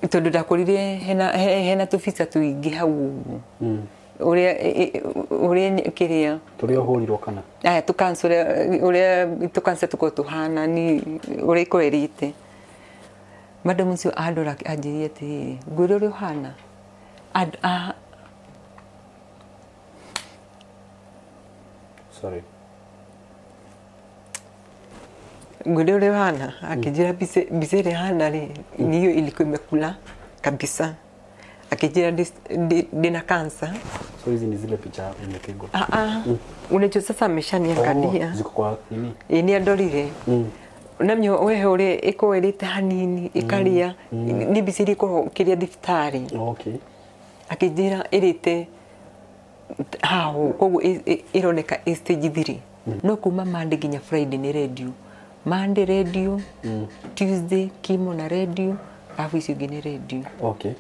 tondu ndakurire hena tufisa tuingi hau uria kiria turia hurirwo kana tukansura uria tukanse tuko tuhana ni uria kwerite madam ucio andora anjirie ati ngwire uria hana sorry ngwire uria hana akijira bisere hana ri niyo ilikuwa imekula kabisa akijira dina cancer. So hizi ni zile picha imepigwa. Unajua sasa ameshaniangalia. Ziko kwa nini? Ni andorire. Namnyo wewe uri iko erite hanini ikaria ni bisiri ko kiria diftari. Okay. Akijira erite hao kogu ironeka stage 3. No kuma Monday ginya Friday ni radio. Monday radio, Tuesday kimo na radio, afu icio gine radio. Okay.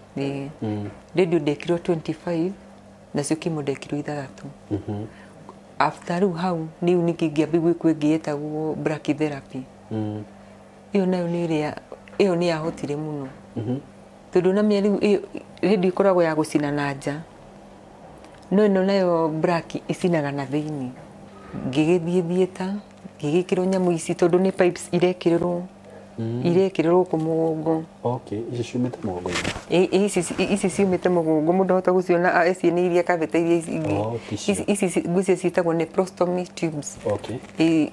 Radio dekiro 25 na cio kimo dekiro 3. After hau ni unikigia bigwe kwegieta go brachytherapy. Iyo nayo ni ria iyo ni ahotire muno. Tondu na mieri radio ikoragwo ya gucina na nja. No nayo braki isinaga na thiini. Ngigithieta gigikiro nyamu ici tondu ni pipes irekirwo ku mugongo. Okay, ici ciumite mugongo. Ici ciumite mugongo mundu hota guciona ici ni iria kavete iria ici gucia citagwo nephrostomy tubes. Okay.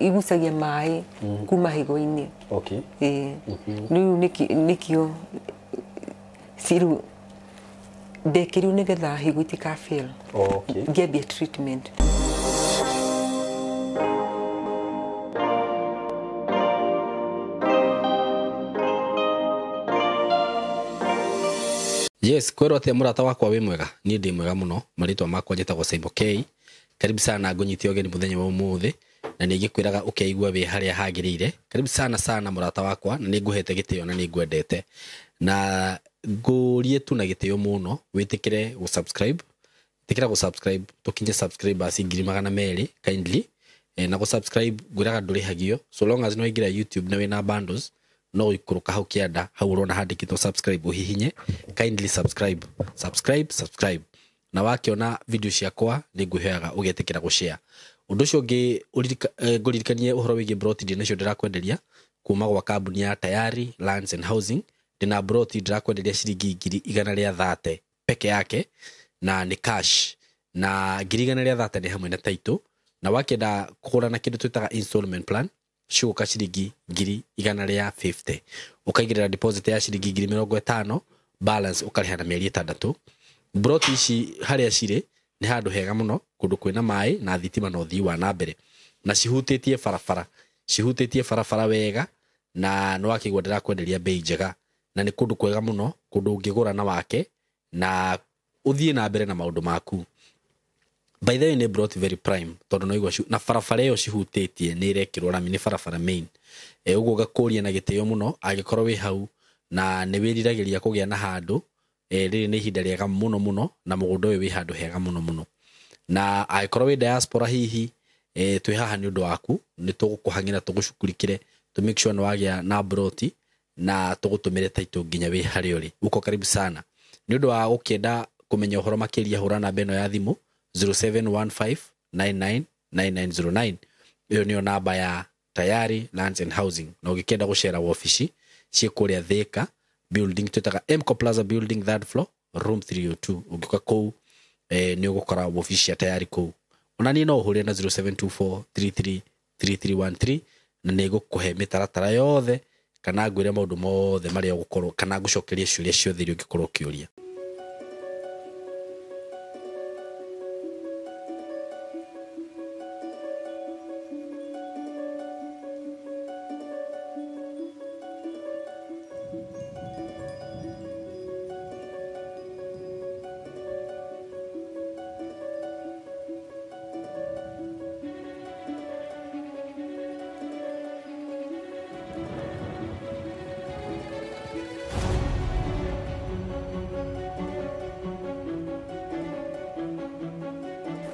Igucagia mai kuma higo-ini. Okay. Riu nikio siru dekiriu nigetha higo itikafail. Okay. Ngiambia treatment. Yes, kwero atia murata wakwa wi mwega ni ndi mwega muno maritwa makwa njitagwo Simon K. Karibu sana ngunyitie ogeni muthenya wa umuthi na ningikwiraga ukeigua wi haria hagirire. Karibu sana murata wakwa na ninguhete gitio na ningwendete na ngurie tu na gitio muno witikire gu subscribe tikira gu subscribe tukinye subscribe asi 200 kindly na gu subscribe ngwiraga ndurihagio so long as no igira YouTube na wina bundles no ikuruka hau kianda hau urona handikitwo subscribe uhihinye kindly subscribe na wakiona video ciakwa ninguheaga ugetikira gushare undu ucio ngi nguririkanie uhoro wigi broti nacio ndirakwenderia kuma gwa kambuni ya Tayari Lands and Housing ndina broti ndirakwenderia ciringi 130 peke yake na ni cash na 130 ni hamwe na title na wakenda kugura na kindu twitaga installment plan shuka ciringi 150 ukaigirira deposit ya ciringi 50 balance ukariha na mieri 6 broti ici haria cire ni handu hega muno kundu kwina mai na thitima no thii wa na mbere na cihutĩtie barabara wega na no wakigwa ndirakwenderia bei njega na ni kundu kwega muno kundu ungigura na wake na uthie na mbere na maundu maku. By the way ni brought very prime tondu no igwa na barabara iyo cihutĩtie ni irekirwo rami ni barabara main uguo gakuria na gitio muno agikorwo wi hau na ni wiriragiria kugia na handu riri ni ihinda riega muno na mugundo wi handu hega muno na agikorwo wi diaspora hihi twi haha ni undu waku ni tugukuhangira tugucukurikire to make sure no wagia na broti na tugutumire title nginya wi hari uri uko karibu sana ni undu wa ukenda kumenya uhoro makiria hura na beno ya thimu 0715999909 iyo niyo namba ya Tayari Lands and Housing na ugikenda gushare wabici ciekuria Thika building twitaga Mco Plaza building third floor room 302 ugika kou ni ugukora wabici ya Tayari kou ona ni no uhure na 0724333313 na ni gukuhe mitaratara yothe kana ngwire maundu mothe maria ugukorwo kana gucokeria ciuria ciothe iria ungikorwo kiuria.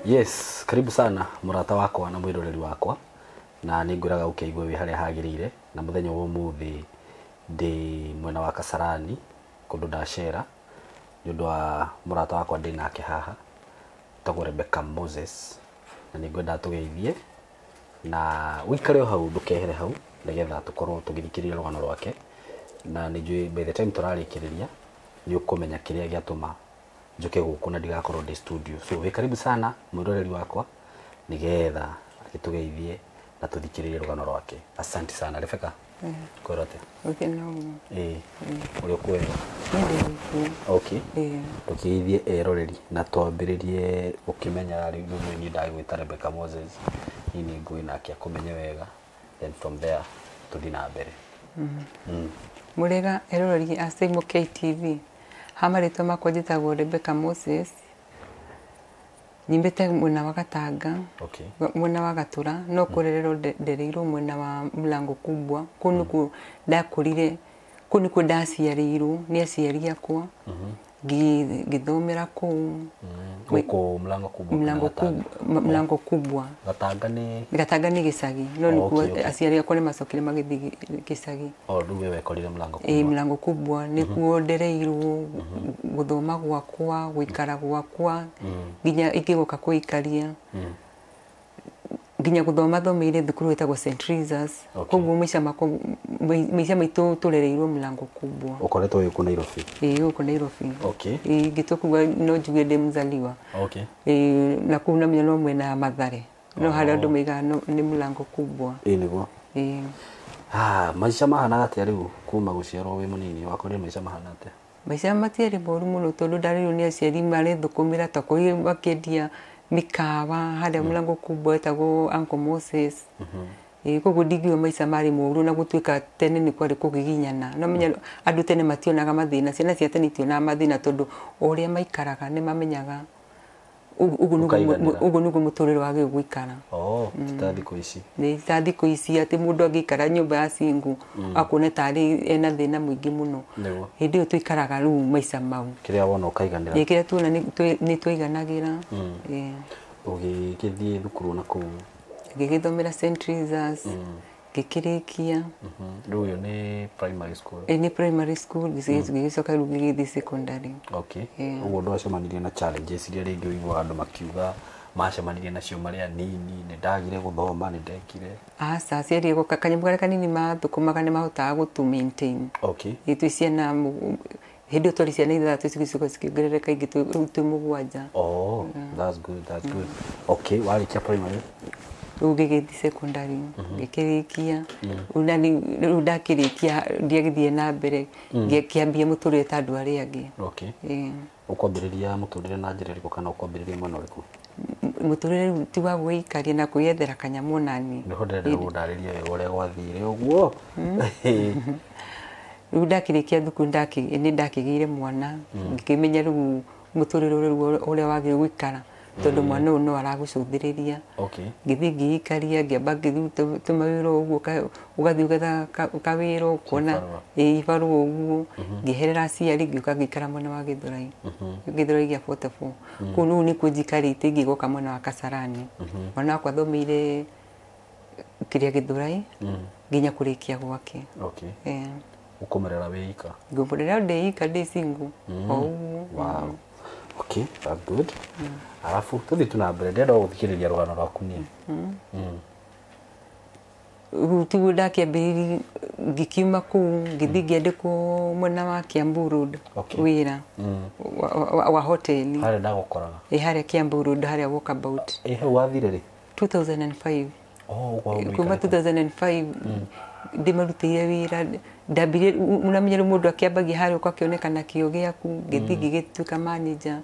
Yes, karibu sana murata wakwa na mwiroreri wakwa na ningwiraga ukeigwe wi haria hagirire na muthenya wa umuthi ndi mwena wa Kasarani kundu ndacera ni undu wa murata wakwa ndi nake haha tagwo Rebecca Moses na ni ngwenda tugeithie na wikare hau ndukehere hau nigetha tukorwo tugithikiriria rugano rwake na ni njui by the time turarikiriria ni ukumenya kiria giatuma njuke guku na ndigakorwo ndi studio so we karibu sana mwiroreri wakwa nigetha agitugeithie na tuthikiririe rugano rwake asante sana Rebecca korote okay no uri kwega okay tukiithie eroreri na twambiririe ukimenya riu ni ndagwita Rebecca Moses ini ngui nake akumenya wega then from there tudina mbere murega eroreri a Simo KTV hamarĩtwa makwa njĩtagwo Rebecca Moses nyimbĩte mwena wa Gatanga mwena wa Gatura no kũrererwo ndereirwo mwena wa Mlango Kubwa kũu ndakũrire kũu nĩkuo ndaciarĩirwo nĩ aciari akwa ngĩthomera kũu gũkũ Mlango Kubwa Gatanga nĩ gĩcagi no nĩkuo aciari akwa nĩ macokire magĩthiĩ gĩcagi rĩu we wekorire Mlango Kubwa Mlango Kubwa nĩkuo ndereirwo gũthoma gwakwa gũikara gwakwa nginya ingĩgoka kũikaria nginya gũthoma thomeire thukuru wetagwo St. Teresa's koguo maica maitũ turereirwo Mlango Kubwa ukoretwo wĩ kũ Nairobi gũkũ Nairobi ngĩtũkuga no njuge ndĩ mzaliwa na kũu namenya no mwena Mathare no harĩa andũ maigaga nĩ Mlango Kubwa nĩguo maica mahana atĩa rĩu kuma gũciarwo wĩ mũnini wakorire maica mahana atĩa maica matiarĩ moru mũno tondũ ndarĩirwo nĩ aciari marethũkũmĩra takorire makĩendia mikawa harĩa Mlango Kubwa etagwo Uncle Moses koguo ndingiuga maica marĩ moru na gũtuĩka tene nĩ kwarĩ kũgiginyana no menya andũ tene mationaga mathĩna ciana cia tene itionaga mathĩna tondũ ũrĩa maikaraga nĩ mamenyaga ugu niguo muturire wa gũikara ta thikũ ici atĩ mũndũ angĩikara nyũmba ya singu akone tarĩ ena thĩna mũingĩ mũno hĩndĩ ĩyo tũikaraga rĩu maica mau kĩrĩa wona ũkaiganĩra kĩrĩa tuona nĩ tũiganagĩra ũgĩgĩthiĩ thukuru na kũu ngĩgĩthomera St. Teresa's ngĩkĩrĩkia rĩu ũyũ nĩ primary school nĩ primary school ngĩgĩcoka rĩu ngĩgĩthiĩ secondary ũguo ndwacemanirie na challenges iria rĩngĩ ũiguaga andũ makiuga macemanirie nacio marĩ anini nĩ ndagire gũthoma nĩ ndekire aca aciari kanyamũ karĩa kanini mathũkũmaga nĩ mahotaga gũtũ maintain ithuĩ ciana hĩndĩ ĩyo twarĩ ciana ithatũ cigĩcoka cikĩongerereka ingĩ twĩ mũgwanja that's good warĩkia primary rĩu ngĩgĩthiĩ secondary ngĩkĩrĩkia rĩu ndakĩrĩkia ndiagĩthiĩ na mbere ngĩkĩambia mũtũrĩre ta andũ arĩa angĩ ũkwambĩrĩria mũtũrĩre na njĩra ĩrĩkũ kana ũkwambĩrĩria mwena ũrĩkũ mũtũrĩre rĩu ti wa gwĩikaria na kwĩyethera kanyamũ nani nĩho ndĩrenda gũndarĩria wega ũrĩa gwathire ũguo rĩu ndakĩrĩkia thukuru nĩ ndakĩgĩire mwana ngĩkĩmenya rĩu mũtũrĩre ũrĩa wagĩrĩirwo gũikara tondũ mwana ũyũ no aragũcũthĩrĩria ngĩthiĩ ngĩikaria ngĩamba ngĩthiĩ tũmawĩra ũguo ũgathiĩ ũgetha kawĩra ũkuona ibarũa ũguo ngĩherera aciari ngĩũka ngĩikara mwena wa Gĩthũrai gĩa 44 kũu rĩu nĩkuo njikarĩte ngĩgoka mwena wa Kasarani mwana wakwa athomeire kĩrĩa Gĩthũrai nginya kũrĩkia gwake ũkũmũrera wĩ ika ngũmũrera ndĩ ika ndĩ single ũguo that's good alafu tuthi tuna mbere ndenda gũthikĩrĩria rũgano rwaku niĩ tiguo ndakĩambĩrĩirie ngĩkiuma kũu ngĩthiĩ ngĩandĩkwo mwena wa Kiambu Road wĩra wa hoteli harĩa ndagũkoraga harĩa Kiambu Road harĩa walkabout hau wathire rĩ 2005 kuma 2005 ndimarutĩire wĩra ndambire munamenyero mũndũ akĩambagia harĩa ũkakĩonekana kĩo gĩaku ngĩthiĩ ngĩgĩtuĩka manager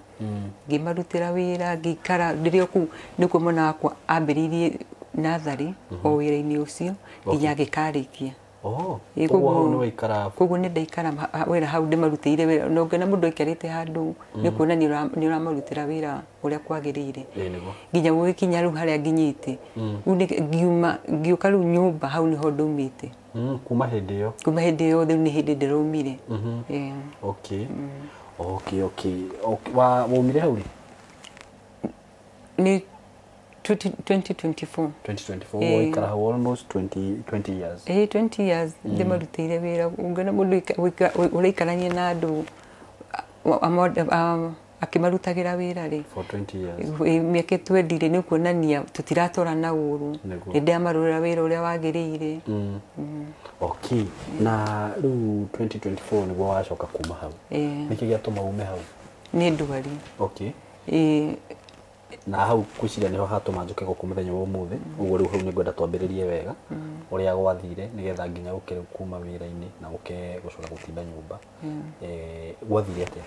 ngĩmarutĩra wĩra ngĩikara ndĩrĩ kũu nĩkuo mwana wakwa ambĩrĩirie natharĩ o wĩra-inĩ ũcio nginya agĩkarĩkia koguo nĩ ndaikara wĩra hau ndĩmarutĩire wĩra na ũngĩona mũndũ aikarĩte handũ nĩ kuonania nĩ ũramarutĩra wĩra ũrĩa kwagĩrĩire nginya gũgĩkinya rĩu harĩa nginyĩte rĩu ngĩũka rĩu nyũmba hau nĩho ndaumĩte kuma hĩndĩ ĩyo rĩu nĩ hĩndĩ ndĩraumire waumire hau rĩ 2024 2024 waikara hau almost 20 years 20 years ndimarutire wira ungana mundu uraikaranie na andu akimarutagira wira ri for 20 years miaka twendire ni kuonania tutiratora na uru ndia marura wira uria wagirire okay na riu 2024 niguo wacoka kuma hau niki giatuma ume hau ni ndwari okay na hau kwiciria niho hatuma njuke guku muthenya wa umuthi uguo riu hau ni ngwenda twambiririe wega uria gwathire nigetha nginya ukire kuma wira-ini na gucoka gutinda nyumba gwathire atia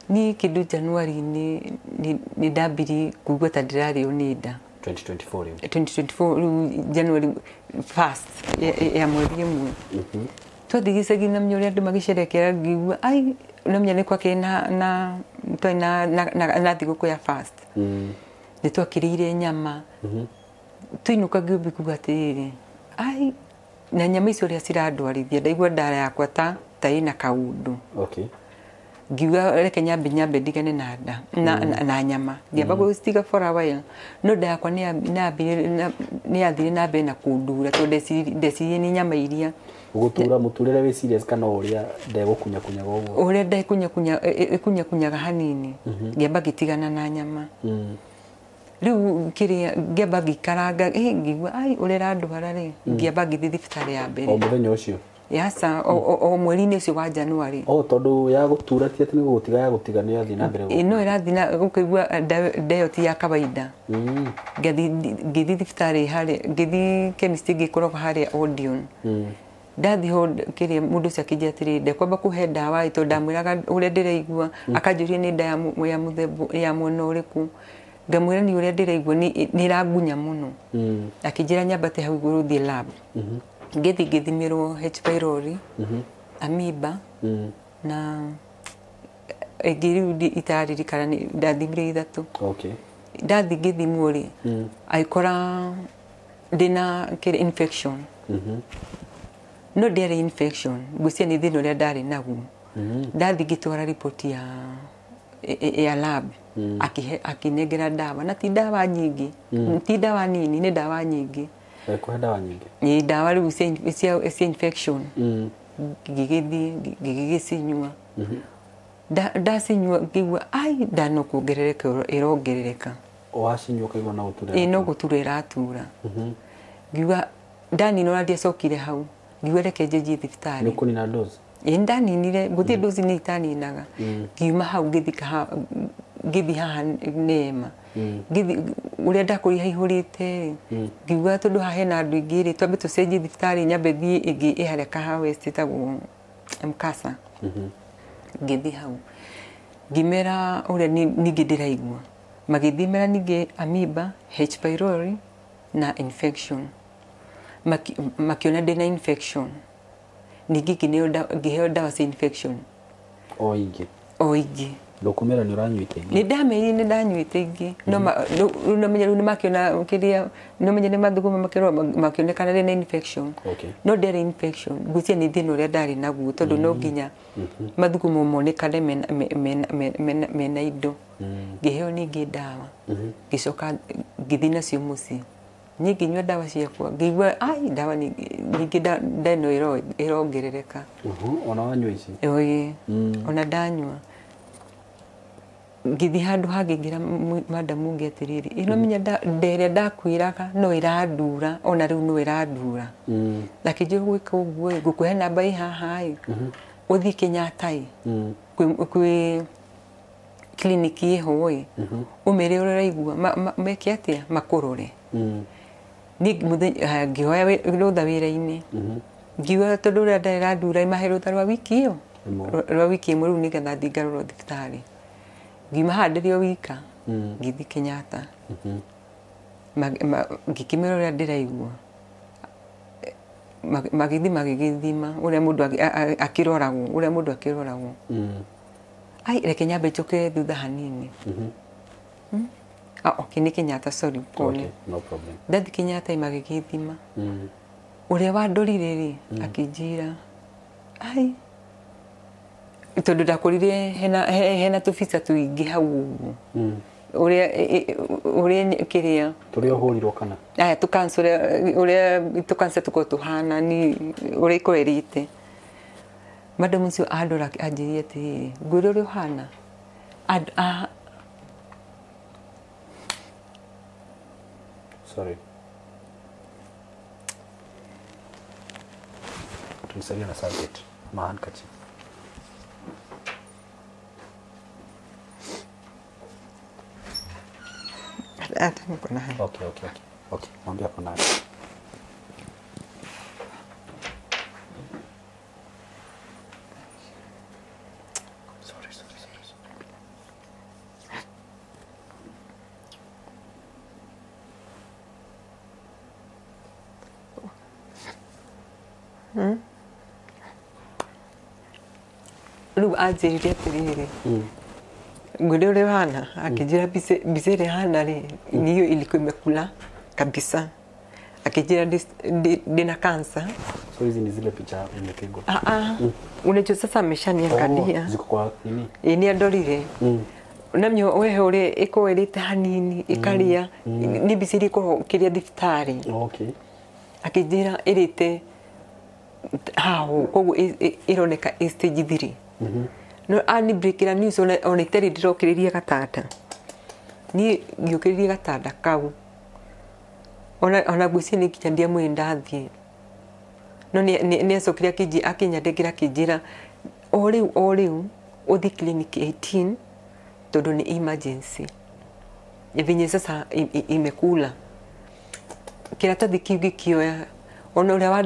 ni kindu Januari ni ndambiri kugua ta ndirario ni nda 2024 January 1st ya mweri imwe twathigicagia na mnyoria andu magicerekera ngigua ai namenya ni kwake na thiguku ya fast ni twakirire nyama tuinuka ngiumbi kuga atiriri ai na nyama icio ria cirandwarithia ndaigua ndara yakwa ta ina kaundu okay ngiuga reke nyambe ndigane na nda na nyama ngiamba gustiga for a while no nda yakwa ni athire na mbere na kundura to ndecirie ni nyama iria gutura muturire we serious kana uria ndegũkunya goguo uria ndekunya hanini ngiamba gitigana na nyama riu kiria ngiamba gikaranga ngigua ai urera ndwara ri ngiamba githi thibitari ya mbere o muthenya ucio yasa o mweri-ini ucio wa Januari tondu ya gutura ti ati ni gutiga ya gutiga ni athi na mbere no irathi na gukaigua ndeo ti ya kawaida ngithi thibitari hari ngithi chemist ngikoragwo hari Odeon ndathi ho kiria mundu cia kijia atiri ndekwamba kuhe ndawa ito ndamwiraga uria ndiraigua akanjuria ni nda ya muthembu ya mwena uriku ngamwira ni uria ndiraigua ni ragunya muno akijira nyambate hau iguru thi lab ngithimirwo H pylori amoeba na egiriu itaririkana ndathimire ithatu okay ndathi ngithimwo ri aikora ndina infection no ndiari infection gucia ni thina uria ndari naguo ndathi ngitwara report ya lab akinengera ndawa na ti ndawa nyingi ti ndawa nini ni ndawa nyingi kuhe ndawa nyingi ni ndawa riu cia infection gigicinywa ndasinywa ngigua ai ndano kuongerereka irongerereka wacinywa kaigua na gutura no gutura iratura ngigua ndani no ndia cokire hau ngigua reke njenjie thibitari ni kunina dose ndaninire gutie dose ni itaninaga ngiuma hau ngithi haha nema ngithi uria ndakuriha ihurite ngigua tondu haha hena andu ingi ri twambe tucenjie thibitari nyambe thie ingi iharia kaha west itagwo Mkasa ngithi hau ngimera uria ningi ndiraigua magithimera ningi amoeba H pylori na infection makiona ndina infection ningi ngiheo ndawa cia infection o ingi ndukumera ni uranyuite ni ndameri ni ndanyuite ingi no menya ni makiona kiria no menya ni mathuguma makionekana rena infection no ndere infection gucia ni thina uria ndari naguo tondu no nginya mathuguma monekane mena indo ngiheo ningi ndawa gicoka ngithi nacio muci ningi nyua ndawa ciakwa ngigua ai ndawa ningi ndeno irongerereka ona wanyua ici ona ndanyua ngithi handu hangingira madamu ngetiriri ino menya ndere ndakwiraga no iradura ona riu no iradura lakini gwika uguo ngukuhe namba haha uthi Kenyatta kwi kliniki ihoi umere uraigua meke atia makurore ni muthenya ngihoya rutha wira-ini ngiuga tondu uria ndaradura imahe rutha rwa wiki iyo rwa wiki imwe riu nigetha thi ngarorwo thibitari ngiuma haha ndirio wika ngithi Kenyatta ngikimera uria ndiraigua magithima uria mundu akiroragwo ai reke nyambe njoke thutha hanini okay ni Kenyatta sorry no problem ndathi Kenyatta magigithima uria wandorire ri akinjira ai tondu ndakorire hena tubisa tuingi hau uria kiria turi ohurirwo kana aya tukansure uria tukanse tuko tuhana ni uria ikorerite madam ucio andora anjirie ati ngwire uria uhana sorry tunisaidia na subject mahankachi hata niko na okay mwambie hapo naye Lu ajiriria tiriri ngwire ule hana akijira bizere hana ri niyo ilikuwa imekula kabisa akijira dina cancer so hizi ni zile picha umepigwa unajua sasa ameshaniangalia ziko kwa nini ni andorire namyo wewe ule iko elite hanini ikaria ni biziri ko kiria diftari okay akijira elite hao kogu ironeka stage 3 no ani breakira news on iteri dirokiriria gatanda ni giukiriria gatanda kau ona guci ni kinyandia mwindathie no ni acokira kiji akinyandikira kijira oriu uthi clinic 18 todo ni emergency ivinye sasa imekula kiratathi kiu gikioya ona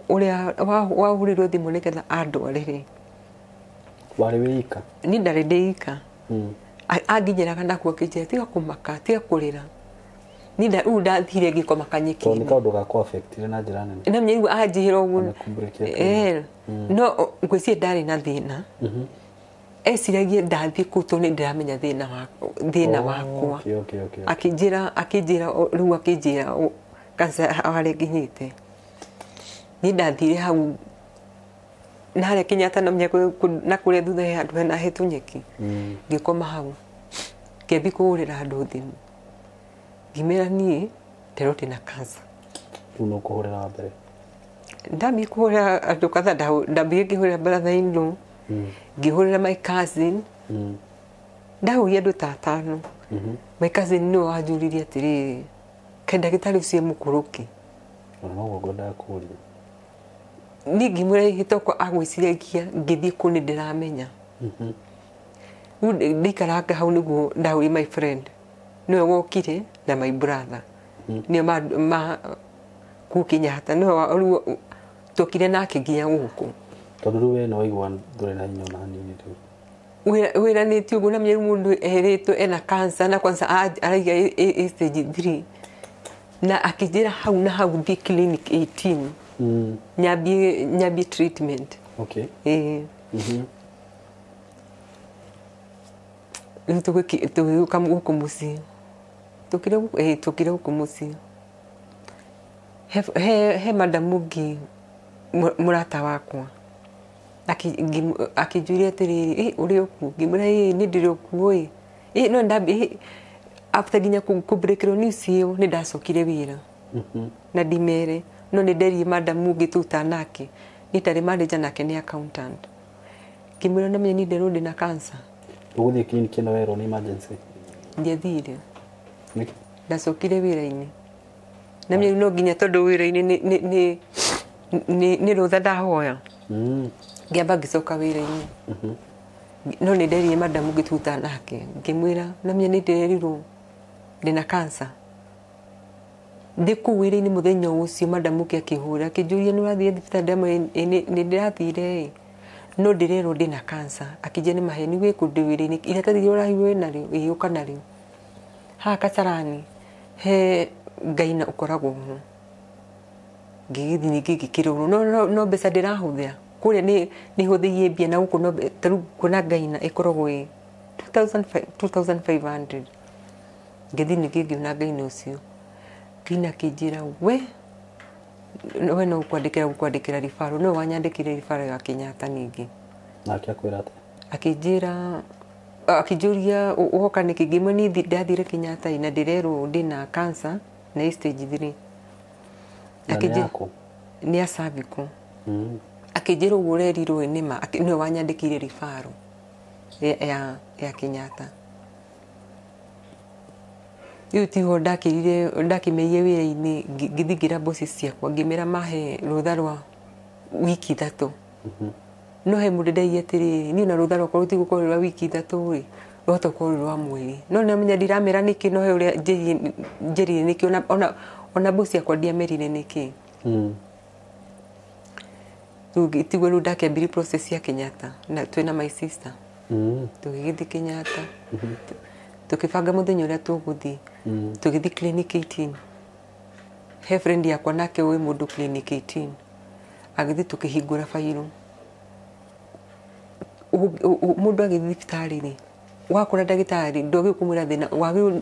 uria wahurirwo thimu nigetha andwarire wari wika ni ndari ndeika anginyeraga nakuo kijira tiga kumaka tiga kurira ni nda ndathire ngikoma kanyiki to ni kaundu gakwa affect na njira nene na mnyeru anjira uguo no ngwisi ndari na thina esiragie ndathi kuto ni ndiramenya thina wakwa okay akijira riu akijira kansa awale ginyite ni ndathire hau na hare Kenyatta na mnyako na kure thutha ya andu na hetu nyeki ngikoma hau ngebi kurira andu thimu ngimera ni terote na cancer uno kuhurira mbere ndambi kuhurira andu katha ndambi ngihurira brother in law ngihurira my cousin ndahuria andu tatano my cousin no ajuririe atiri kenda gitari ucie mukuruki no gogoda kuria ni ngimure hitoko agwiciragia ngithii kuni ndiramenya ndikaranga hau niguo ndauri my friend niwe wokire na my brother niyo ma kukinya hata no tokire nake nginya guku tondu we no igwa ndure na hinya na hanini tu wira ni ti uguo na myeru mundu eritwe ena cancer na kwanza araiga stage 3 na akijira hau na hau thi clinic 18 nyabi treatment okay tugiuka guku mucii tukire guku mucii he madam ungi murata wakwa akijuria atiriri uri oku ngimura ni ndiri oku no ndambi after ginya ku breakiro news iyo ni ndacokire wira na dimere no ni nderi madam ungi tuta nake ni tari manager nake ni accountant ngimura na ni ndero ndi na cancer uguthie clinic ino wero ni emergency ndiathire ndacokire wira-ini na mimi no nginya tondu wira-ini ni rutha ndahoya ngiamba ngicoka wira-ini no ni nderi madam ungi tuta nake ngimwira na mimi ni nderirwo ndina cancer ndiku wira-ini muthenya ucio madam ungi akihura akijuria ni urathie thibitari ni ndirathire no ndirerwo ndina cancer akije ni maheni gwikundi wira-ini ira tathire urahiwe nario iuka nario ha Kasarani he ngaina ukoragwo ho ngigithi ngigikirwo no mbeca ndirahuthira kuria ni huthiie mbia na guku no taru kuna ngaina ikoragwo 2500 ngithi ngigiuna ngaina ucio kina kijira we no kwandikira rifaro no wanyandikire rifaro ya Kenyatta ningi na akwira ate akijira akijuria uhoka nä kä ngä mwe nä ndathire Kenyatta na ndä rerwo ndä na cancer na stage 3 nä a cervical akä njä rwo å rerirwo nä ma nä wanyandä kä ire ribaro ya Kenyatta rä u tiho ndakä meie wä ra-inä ngä thi ngä ra mboci ciakwa ngä mera mahe rå rwa wiki 3 no he må ndä ndaigä atä rä niä na rå rwakwa rå tigå korwo rwa wiki 3 rä rwahota korwo rwa mweri no nä amenya ndiramera nä kä no he å rä a njerire nä kä ona mboci ciakwa ndiamerire nä kä rä tiguo rä u ndakäambiri process ya Kenyatta na twä na my sister tå gä gä thiä Kenyatta tå kä banga må thenya å rä a tå gå thiä tå gä thiä clinic 18 he friend yakwa nake å må ndå clinic 18 agä thiä tå kä hingå ra bairå må ndå agä thiä thibitarä rä wakora ndagä tarä ndågä kå mwä ra thä na wagä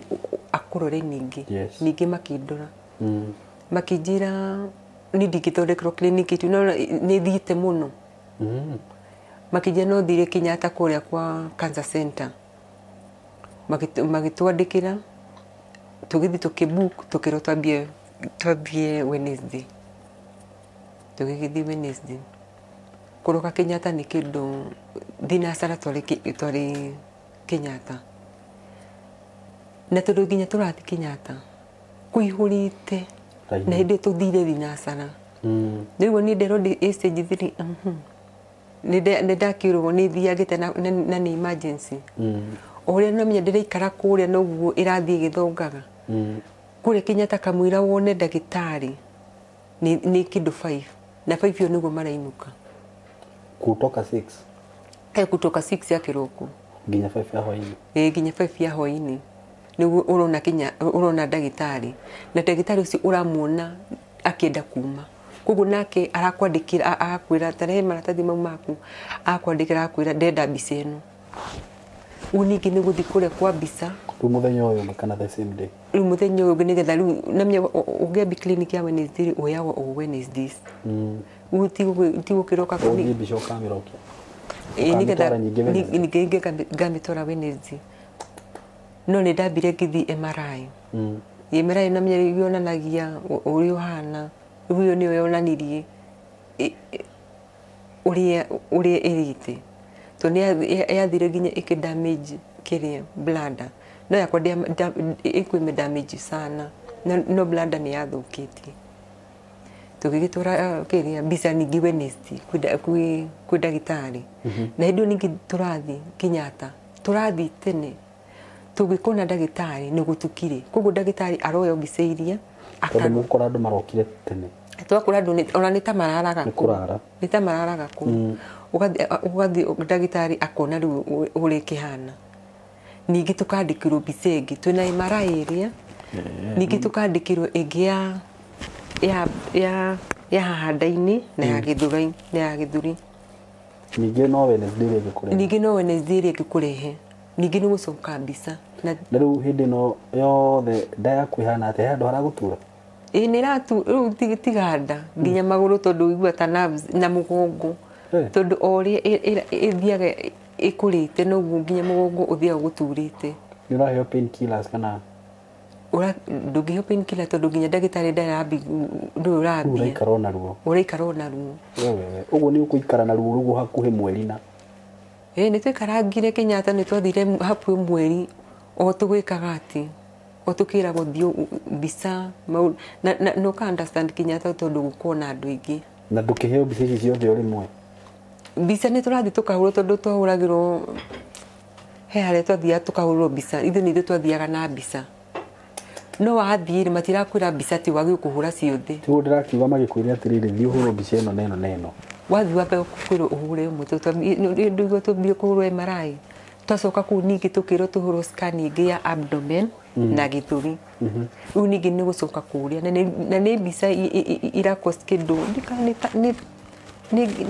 akå rore ningä makä ndora makä njä ra nä ndingä thondekerwo clinic 18 no nä thiä te må no makä njä ra no thire Kenyatta kå rä a kwa cancer center magä twandä kä ra tå gä thiä tå kä book tå kä rwo twambie Wednesday tå gä gä thiä Wednesday kå roka Kenyatta nä kä ndå thinacara twarä Kenyatta na tondå nginya tå rathi Kenyatta kå ihå rä te na hä ndä tå thire thinacara rä u nä nderwo ndä stage 3 nä ndakä rwo nä thiagä te na nä emergency o rä a namenya ndä raikara kå rä a noguo ä rathiä ä gä thongaga kå rä a Kenyatta kamwä ra wone ndagä tarä nä kä ndå 5 na 5 io nä guo marainũka kutoka 6 kutoka 6 ya kä roko nginya 5 ya hwainä nginya 5 ya hwainä nä guo å rona ndagä tarä na ndagä tarä å cio å ramuona akä kuma koguo nake arakwandä kä ra agakwä ra tarehe maratathi mau maku akwandä kä ra agakwä ra ndenda mbica ä no u ningä nä gå thiä kå rä a kwa mbica rä u må thenya å yå kana the same day rä u må thenya å yå nä getha rä u namenya å ngä ambi clinic ya Wednesday å yagwo o Wednesdays u tigå kä roka mbica å kamä rokia nä getha ningä ngamä twara Wednesday no nä ndambire ngä thiä MRI MRI namenya yonanagia å rä a å hana rä u ä yo nä yo yonanirie å rä a ä rä te to nä yathire nginya ä kä damage kä rä a blada no yakwa ä kwä me damage sana no blada nä yathå kä tie tå gä gä twara kä rä a mbica ningä Wednesday kwä ndagä tarä na hä ndä ä yo ningä tå rathiä Kenyatta tå rathiä tene tå gä kona ndagä tarä nä gå tukire koguo ndagä tarä aroya mbica iria tondå må kora andå marokire tene twakora andå ona nä ta mararaga nä ta mararaga kå å gathiä ndagä tarä akona rä u å rä kä hana ningä tå kandä kä rwo mbica ä ngä twä na MRI ä rä a ningä tå kandä kä rwo ä ngä ya haha nda-inä na ya gä thuri ningä no Wednesday ä ngä kå rehe ningä nä gå coka mbica na rä u hä ndä ä no yothe nda yaku ihana atä he andå haragå tura nä ratu rä u tiganda nginya magå rå tondå igua ta na må gongo tondå o rä a ä thiaga ä kå rä te noguo nginya må gongo å thiaga gå turä te nä å raheo painkillers kana ndå ngä heo painkiller tondå nginya ndagä tarä ndarambi ndå å rambia å raikara ona ruo å guo nä å kå ikara na ruo rå guo hakuhä mweri na nä twä karangire Kenyatta nä twathire hakuhä mweri o tå gwä kaga atä o tå kä ragwo thiå mbica no ka understand Kenyatta tondå gå korwo na andå aingä na ndå kä heo mbica ici ciothe o rä mwe mbica nä tå rathiä tå kahå rwo tondå twahå ragä rwo he harä a twathiaga tå kahå rwo mbica ithuä nä ithuä twathiaga na mbica no wathiä rä matirakwä ra mbica tä wagä kå hå ra ciothe tiguo ndä rakiuga magä kwä re atä rä rä thiä å hå rwo mbica ä no neno neno wathi wambe kwä rwo å hå re mwe ndå igua tå mbie kå hå rwo MRI twacoka kå u ningä tå kä rwo tå hå rwo scan ingä ya abdomen na gä thå ri rä u ningä nä gå coka kå rä a na nä mbica irakwo kä ndå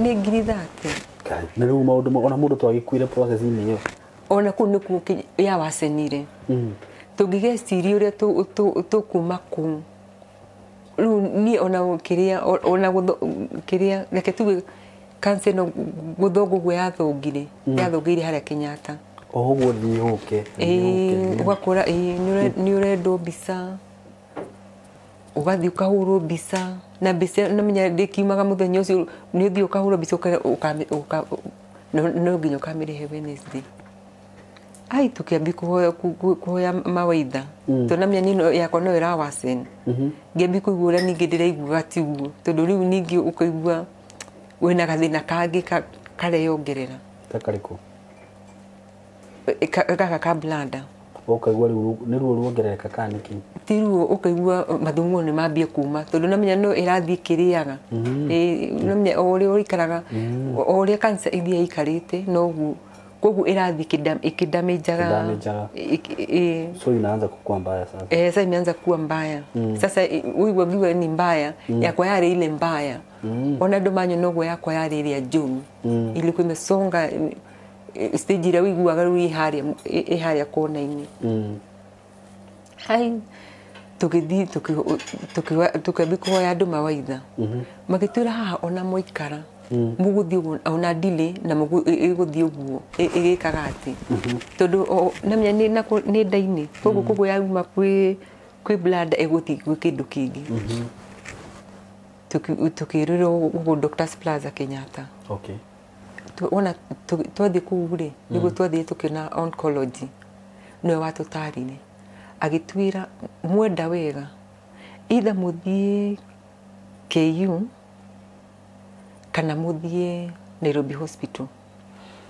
nä ngiri 30 na rä u maå ndå ona må ndå twagä kuire process-inä ä yo ona kå u nä kuo ya wacenire tå ngä geciria å rä a tå kuma kå rä u niä ona kä rä a reke tuge kanca ä no gå thongo guo yathångire harä a Kenyatta Oguo thiũke. Ugakora nĩ ũrendwo mbica. Ugathiĩ ũkahũrwo mbica na mbica namenya ndĩkiumaga mũthenya ũcio nĩ ũthiĩ ũkahũrwo mbica no nginya ũkamĩrĩhe Wednesday. Ai tukiambi kuhoya mawaitha tonamenya nino yakwa no ĩrawasen ngiambi kũigua ũrĩa ningĩ ndĩraiguaga tiguo tondũ rĩu ningĩ ũkaigua wĩna gathĩna kangĩ kareyongerera. Ta karĩkũ? Gaka ka blanda. Ũkaigua rĩu nĩ ruo ruongerereka kana nĩkĩ? Ti ruo, ũkaigua mathugumo nĩ mambia kuma tondũ namenya no ĩrathiĩ kĩrĩaga. Namenya o ũrĩa ũikaraga o ũrĩa cancer ithia ikarĩte noguo koguo ĩrathiĩ ikidamajaga. So inaanza kukua mbaya sasa. Sasa imeanza kuwa mbaya. Sasa uigwa ni mbaya yakwa yarĩ ile mbaya. Ona ndomanyo noguo yakwa yarĩ ile njũru. Ilikuwa imesonga stage ĩrĩa ũiguaga rĩu ĩharĩa kona-inĩ. Hai tũgĩthiĩ tũkĩambia kũhoya andũ mawaitha magĩtwĩra haha ona mũikara mũgũthiĩ ona ndile na mũgũthiĩ ũguo ĩgĩkaga atĩ tondũ namenya nĩ nda-inĩ koguo yauma kwĩ blada ĩgũthiĩ gwĩ kĩndũ kĩngĩ. Tukĩrĩrwo ũguo Doctor's Plaza Kenyatta. Okay. Ona twathiĩ kũu rĩ nĩguo twathiĩ tũkĩona oncology nĩwe watũtarire agĩtwĩra mwenda wega either mũthiĩ KU kana mũthiĩ Nairobi Hospital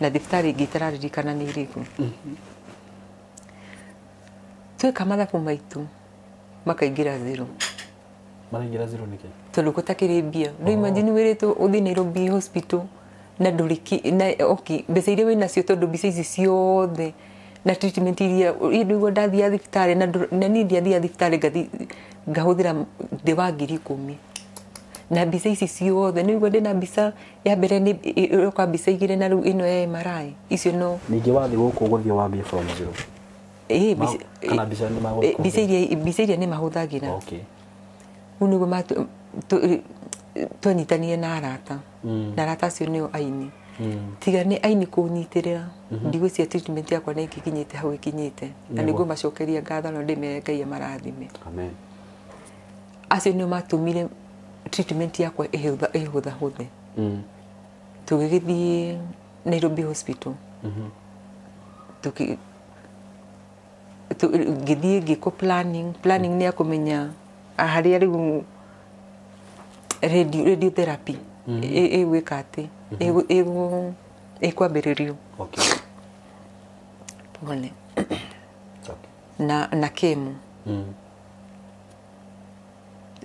na thibitarĩ ingĩ itararirikana nĩ irĩkũ. Tweka mathabu maitũ makaingĩra zero. Maraingĩra zero nĩkĩ? Tondũ gũtakĩrĩ mbia. Rĩu imagine wĩrĩtwo ũthiĩ Nairobi Hospital na ndũrĩki na okay mbeca iria wĩnacio tondũ mbica ici ciothe na treatment iria nĩguo ndathiĩ thibitarĩ na niĩ ndiathiĩ thibitarĩ ngahũthĩra thĩ wa 10,000 na mbica ici ciothe nĩguo ndĩna mbica ya mbere nĩ ĩroka mbica igĩrĩ na rĩu ĩno ya MRI icio no ningĩ wathiĩ gũkũ gũthiĩ wambie from zero. Kana mbica iria nĩ mahũthagĩra. Okay. Rĩu nĩguo twanyitanire na arata na arata acio nĩo aini tiga nĩ aini kũnyitĩrĩra ndigũcia treatment yakwa nĩ ĩkinyĩte hau ĩkinyĩte na nĩguo macokeria ngatho no ndĩmere Ngai amarathime. Amen. Acio nĩo matũmire treatment yakwa ĩhũthahũthe. Tũgĩgĩthiĩ Nairobi Hospital ngĩthiĩ ngĩkwo planning nĩ ya kũmenya harĩa rĩu radiotherapy ĩgwĩka atĩ ĩkwambĩrĩrio. Okay. Pole. Na chemo.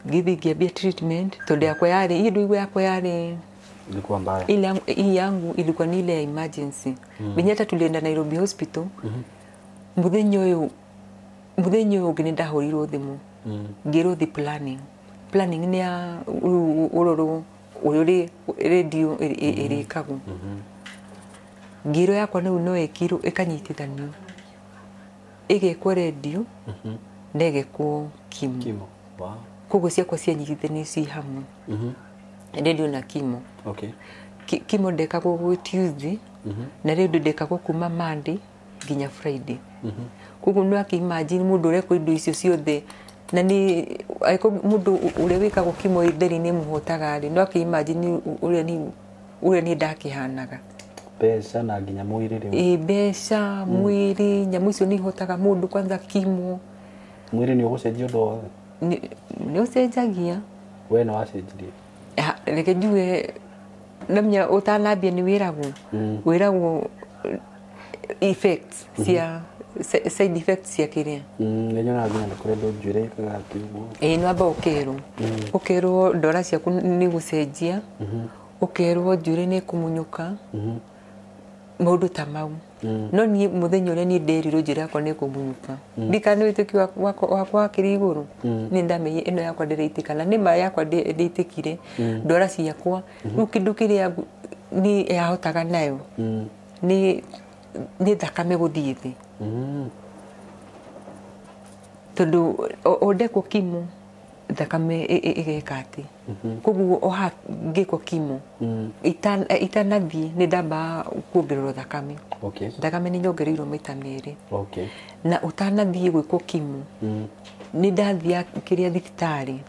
Ngĩthiĩ ngĩambia treatment tondũ yakwa yarĩ hii ndio yakwa yarĩ ilikuwa mbaya. Ile yangu ilikuwa ni ile ya emergency. Binyata tulienda Nairobi Hospital. Muthenya ũyũ ũngĩ ndahorirwo thimũ. Ngĩrwo the planning ni ya uroro uri radio ĩrĩkagwo. Ngĩrwo yakwa no ĩkirwo ĩkanyitithanio ĩgekwo radio na ĩgekwo kimo. Wow. Koguo ciakwa cianyitithanio ci hamwe. Radio na kimo. Okay. Kimo ndekagwo gwĩ Tuesday na radio ndekagwo kuma Monday nginya Friday. Koguo no akimagine mũndũ ũrekwo indo icio ciothe na ni aiko mũndũ ũrĩa wĩkagwo kimo itheri nĩ mũhotaga rĩ no akimagine ũrĩa ni ndakĩhanaga. Mbeca na nginya mwĩrĩ rĩu. Mbeca mwĩrĩ nyamũ icio nĩ ihotaga mũndũ kwanza kimo. Mwĩrĩ nĩ ũgũcenjia ũndũ wothe. Nĩ ũcenjagia. We nĩ wacenjirie. Reke njuge namenya ũtanambia nĩ wĩragwo effects cia side effects cia kĩrĩa. Nĩnyona nginya nĩ kũrĩ ndũ njuĩrĩ ĩkaga atĩ ũguo. Nwamba ũkerwo ndwara ciaku nĩ gũcenjia ũkerwo njuĩrĩ nĩ kũmunyũka maũndũ ta mau. No niĩ mũthenya ũrĩa niĩ nderirwo njuĩrĩ yakwa nĩ kũmunyũka ndikana wĩtĩki wakwa wakĩrĩ igũrũ nĩ ndamenye ĩno yakwa ndĩraitĩkana nĩ ma yakwa ndĩitĩkire ndwara ciakwa rĩu kĩndũ kĩrĩa nĩ yahotaga nayo nĩ thakame gũthiĩ thĩ tondũ ondekwo kimo thakame igekati koguo oha ngiko kimo itanathi ni ndamba kuongererwo thakame thakame ni nyongereirwo maita meri na utanathi gwiko kimo ni ndathia kiria thibitari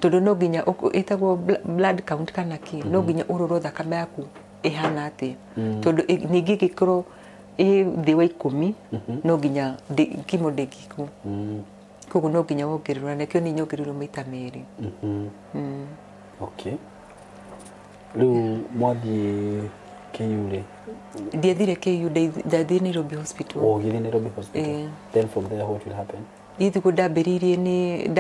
tondu no nginya itagwo blood count kana ki no nginya urorwo thakame yaku ihana atia tondu ningi gikorwo thi wa 10 no nginya kimo ndengiko koguo no nginya wongererwo nekio ni nyongereirwo maita meri riu mwathie KU ri ndiathire KU ndathire Nairobi Hospital githie Nairobi Hospital then from there what will happen ithuko ndambiririe ni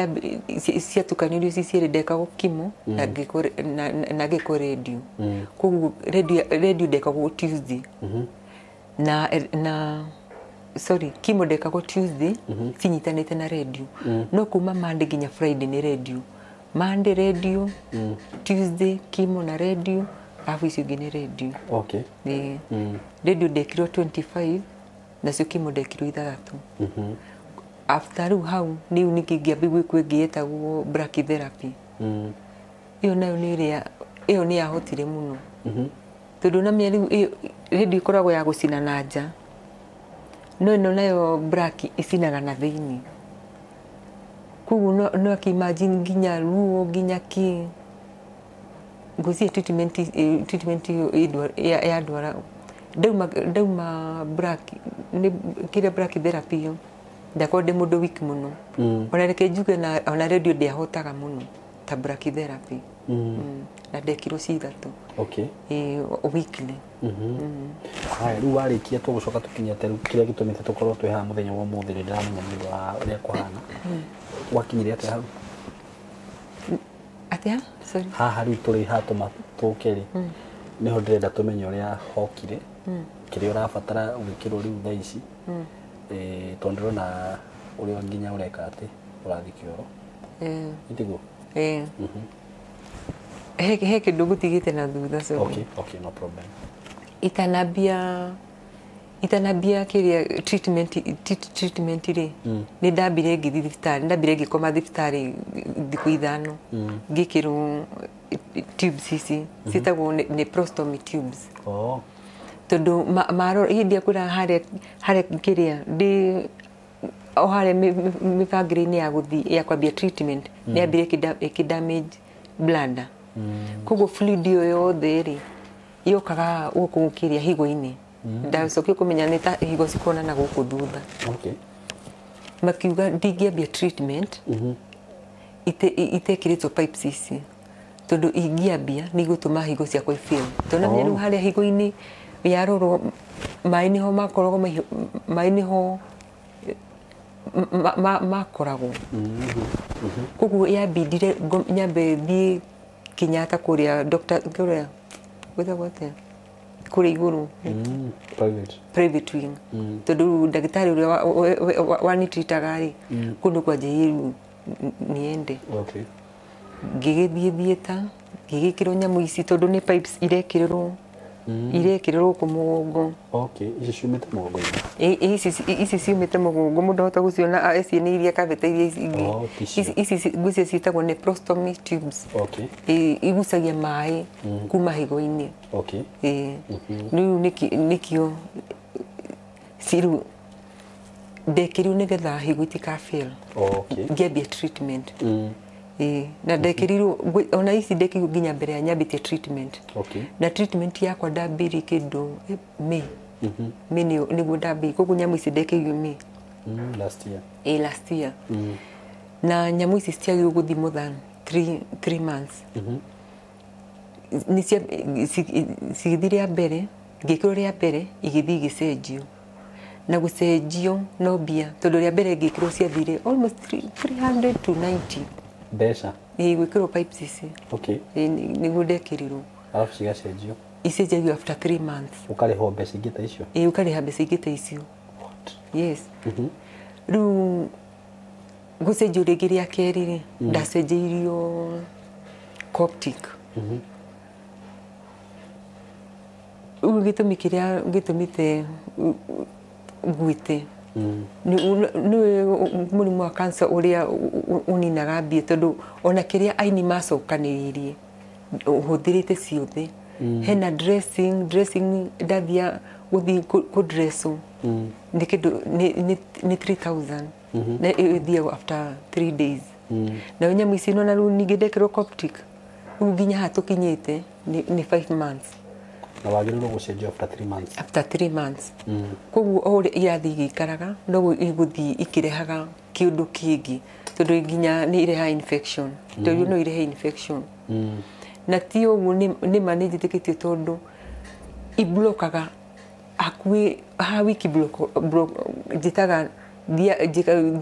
ciatukanirio ciciere ndekagwo kimo na ngiko radio koguo radio ndekagwo Tuesday na sorry kimo ndekagwo Tuesday cinyitanite na radio no kuma Monday nginya Friday ni radio Monday radio Tuesday kimo na radio afu icio ngine radio radio ndekirwo 25 na cio kimo ndekirwo 3 after hau niu nikingiambigwo kwingietagwo brachytherapy iyo nayo ni ria iyo ni yahotire muno tondu na mieri radio ikoragwo ya gucina na nja no ino nayo braki isinaga na thiini koguo no akimagine nginya ruo nginya ki ngucie treatment ya ndwara ndauma braki ni kire brachytherapy yo ndakwa ndi mundu wiki muno ona reke njuge na ona radio ndiahotaga muno ta brachytherapy na ndekirwo cithatu weekly haya riu warikia tugucoka tukinyete riu kiria gitumite tukorwo twi haha muthenya wa umuthi ri ndiramenya ni wa uria kuhana wakinyire atia hau atia sorry haha riu turi hatuma tukeri niho ndirenda tumenye uria hokire kiria urabatara gwikirwo riu thaa ici tondu na uria nginya ureka ati urathi kioro itigo he kindu gutigite na thutha so okay no problem itanabia kiria treatment ri ni ndambire ngithi thibitari ndambire ngikoma thibitari thiku 5 ngikirwo tubes ici citagwo ni prostomy tubes tondu maro hindi akura haria kiria ndi o haria mibangire-ini ya guthi ya kwambia treatment ni ambire ikidamage bladder koguo fluid iyo yothe ri yokaga guku kiria higo-ini ndacokio kumenya ni ta higo cikona na guku thutha makiuga ndingiambia treatment itekiritwo pipes ici tondu ingiambia ni gutuma higo ciakwa ifail tondu na haria higo-ini yarorwo mai niho makoragwo mai niho makoragwo koguo yambindire nyambe thie Kenyatta kuria Dr. kuria wetagwote kuria iguru private wing tondu ndagitari uria wanitritaga ri kundu kwa jeiru niende ngigithie ta ngigikirwo nyamu ici tondu ni pipes irekirwo ku mugongo ici ciumite mugongo ici ciumite mugongo mundu hota guciona eci ni iria kavete iria ici gucia citagwo ni prostomy tubes igucagia mai kuma higo-ini riu nikio ciru ndekiriu nigetha higo itikafail ngiambia treatment na ndekiriru ona ici ndekiriu nginya mbere ya nyambite treatment na treatment yakwa ndambiri kindu May niguo ndambiri koguo nyamu ici ndekiriu May last year na nyamu ici citiagirwo guthimwo than 3 months cigithire ya mbere ngikirwo ria mbere igithi igicenjio na gucenjio no mbia tondu ria mbere ngikirwo ciathire almost 300 to 90 mbeca gwikirwo pipes ici niguo ndekirirwo alafu cigacenjio icenjagio after 3 months ukariho mbeca ingĩ ta icio ukariha mbeca ingĩ ta icio yes riu gucenjio rĩngĩ rĩa kerĩ rĩ ndacenjeirio Coptic gĩtũmi kĩrĩa gĩtũmĩte ngwĩte nĩ mũrimũ wa cancer ũrĩa ũninaga mbia tondũ ona kĩrĩa aini macokanĩrĩirie ũhũthĩrĩte ciothe hena dressing ndathia gũthiĩ kũdresswo nĩ kĩndũ nĩ 3000 na ĩthiagwo after 3 days na nyamũ ici no na rĩu ningĩ ndekĩrwo Coptic rĩu nginya haha tũkinyĩte nĩ 5 months na wagĩrĩirwo gũcenjio after 3 months after 3 months koguo o ũrĩa irathiĩ igĩikaraga noguo igũthiĩ ikĩrehaga kĩũndũ kĩngĩ tondũ nginya nĩ irehaga infection tondũ no irehe infection na ti ũguo nĩma nĩ njĩtĩkĩtie tondũ iblokaga hakuhĩ ha wiki njĩtaga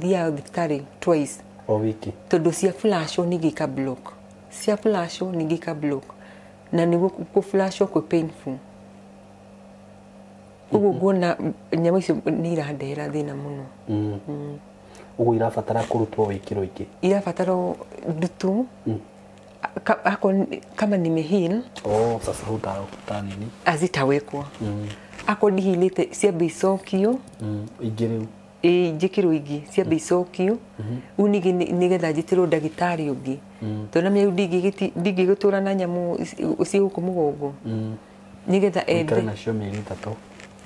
thiaga thibitarĩ twice o wiki tondũ cia flashwo ningĩ ika block cia flashwo ningĩ ika block na nĩguo kũ-flashwo kwĩ painful ũguo nguona nyamũ icio nĩ irandehera thĩna mũno ũguo irabatara kũrutwo wĩkĩro ingĩ irabatara ndutu kama nimehil sasa huta nini azitawekwa ako ndihilite ciambe icokio ingĩ rĩu njĩkĩrwo ingĩ ciambe icokio rĩu ningĩ nĩgetha njĩtĩrwo ndagĩtarĩ ũngĩ tondũ na mĩau ndingĩgũtũra na nyamũ ciĩ gũkũ mũgongo nĩgetha ende nacio mĩeri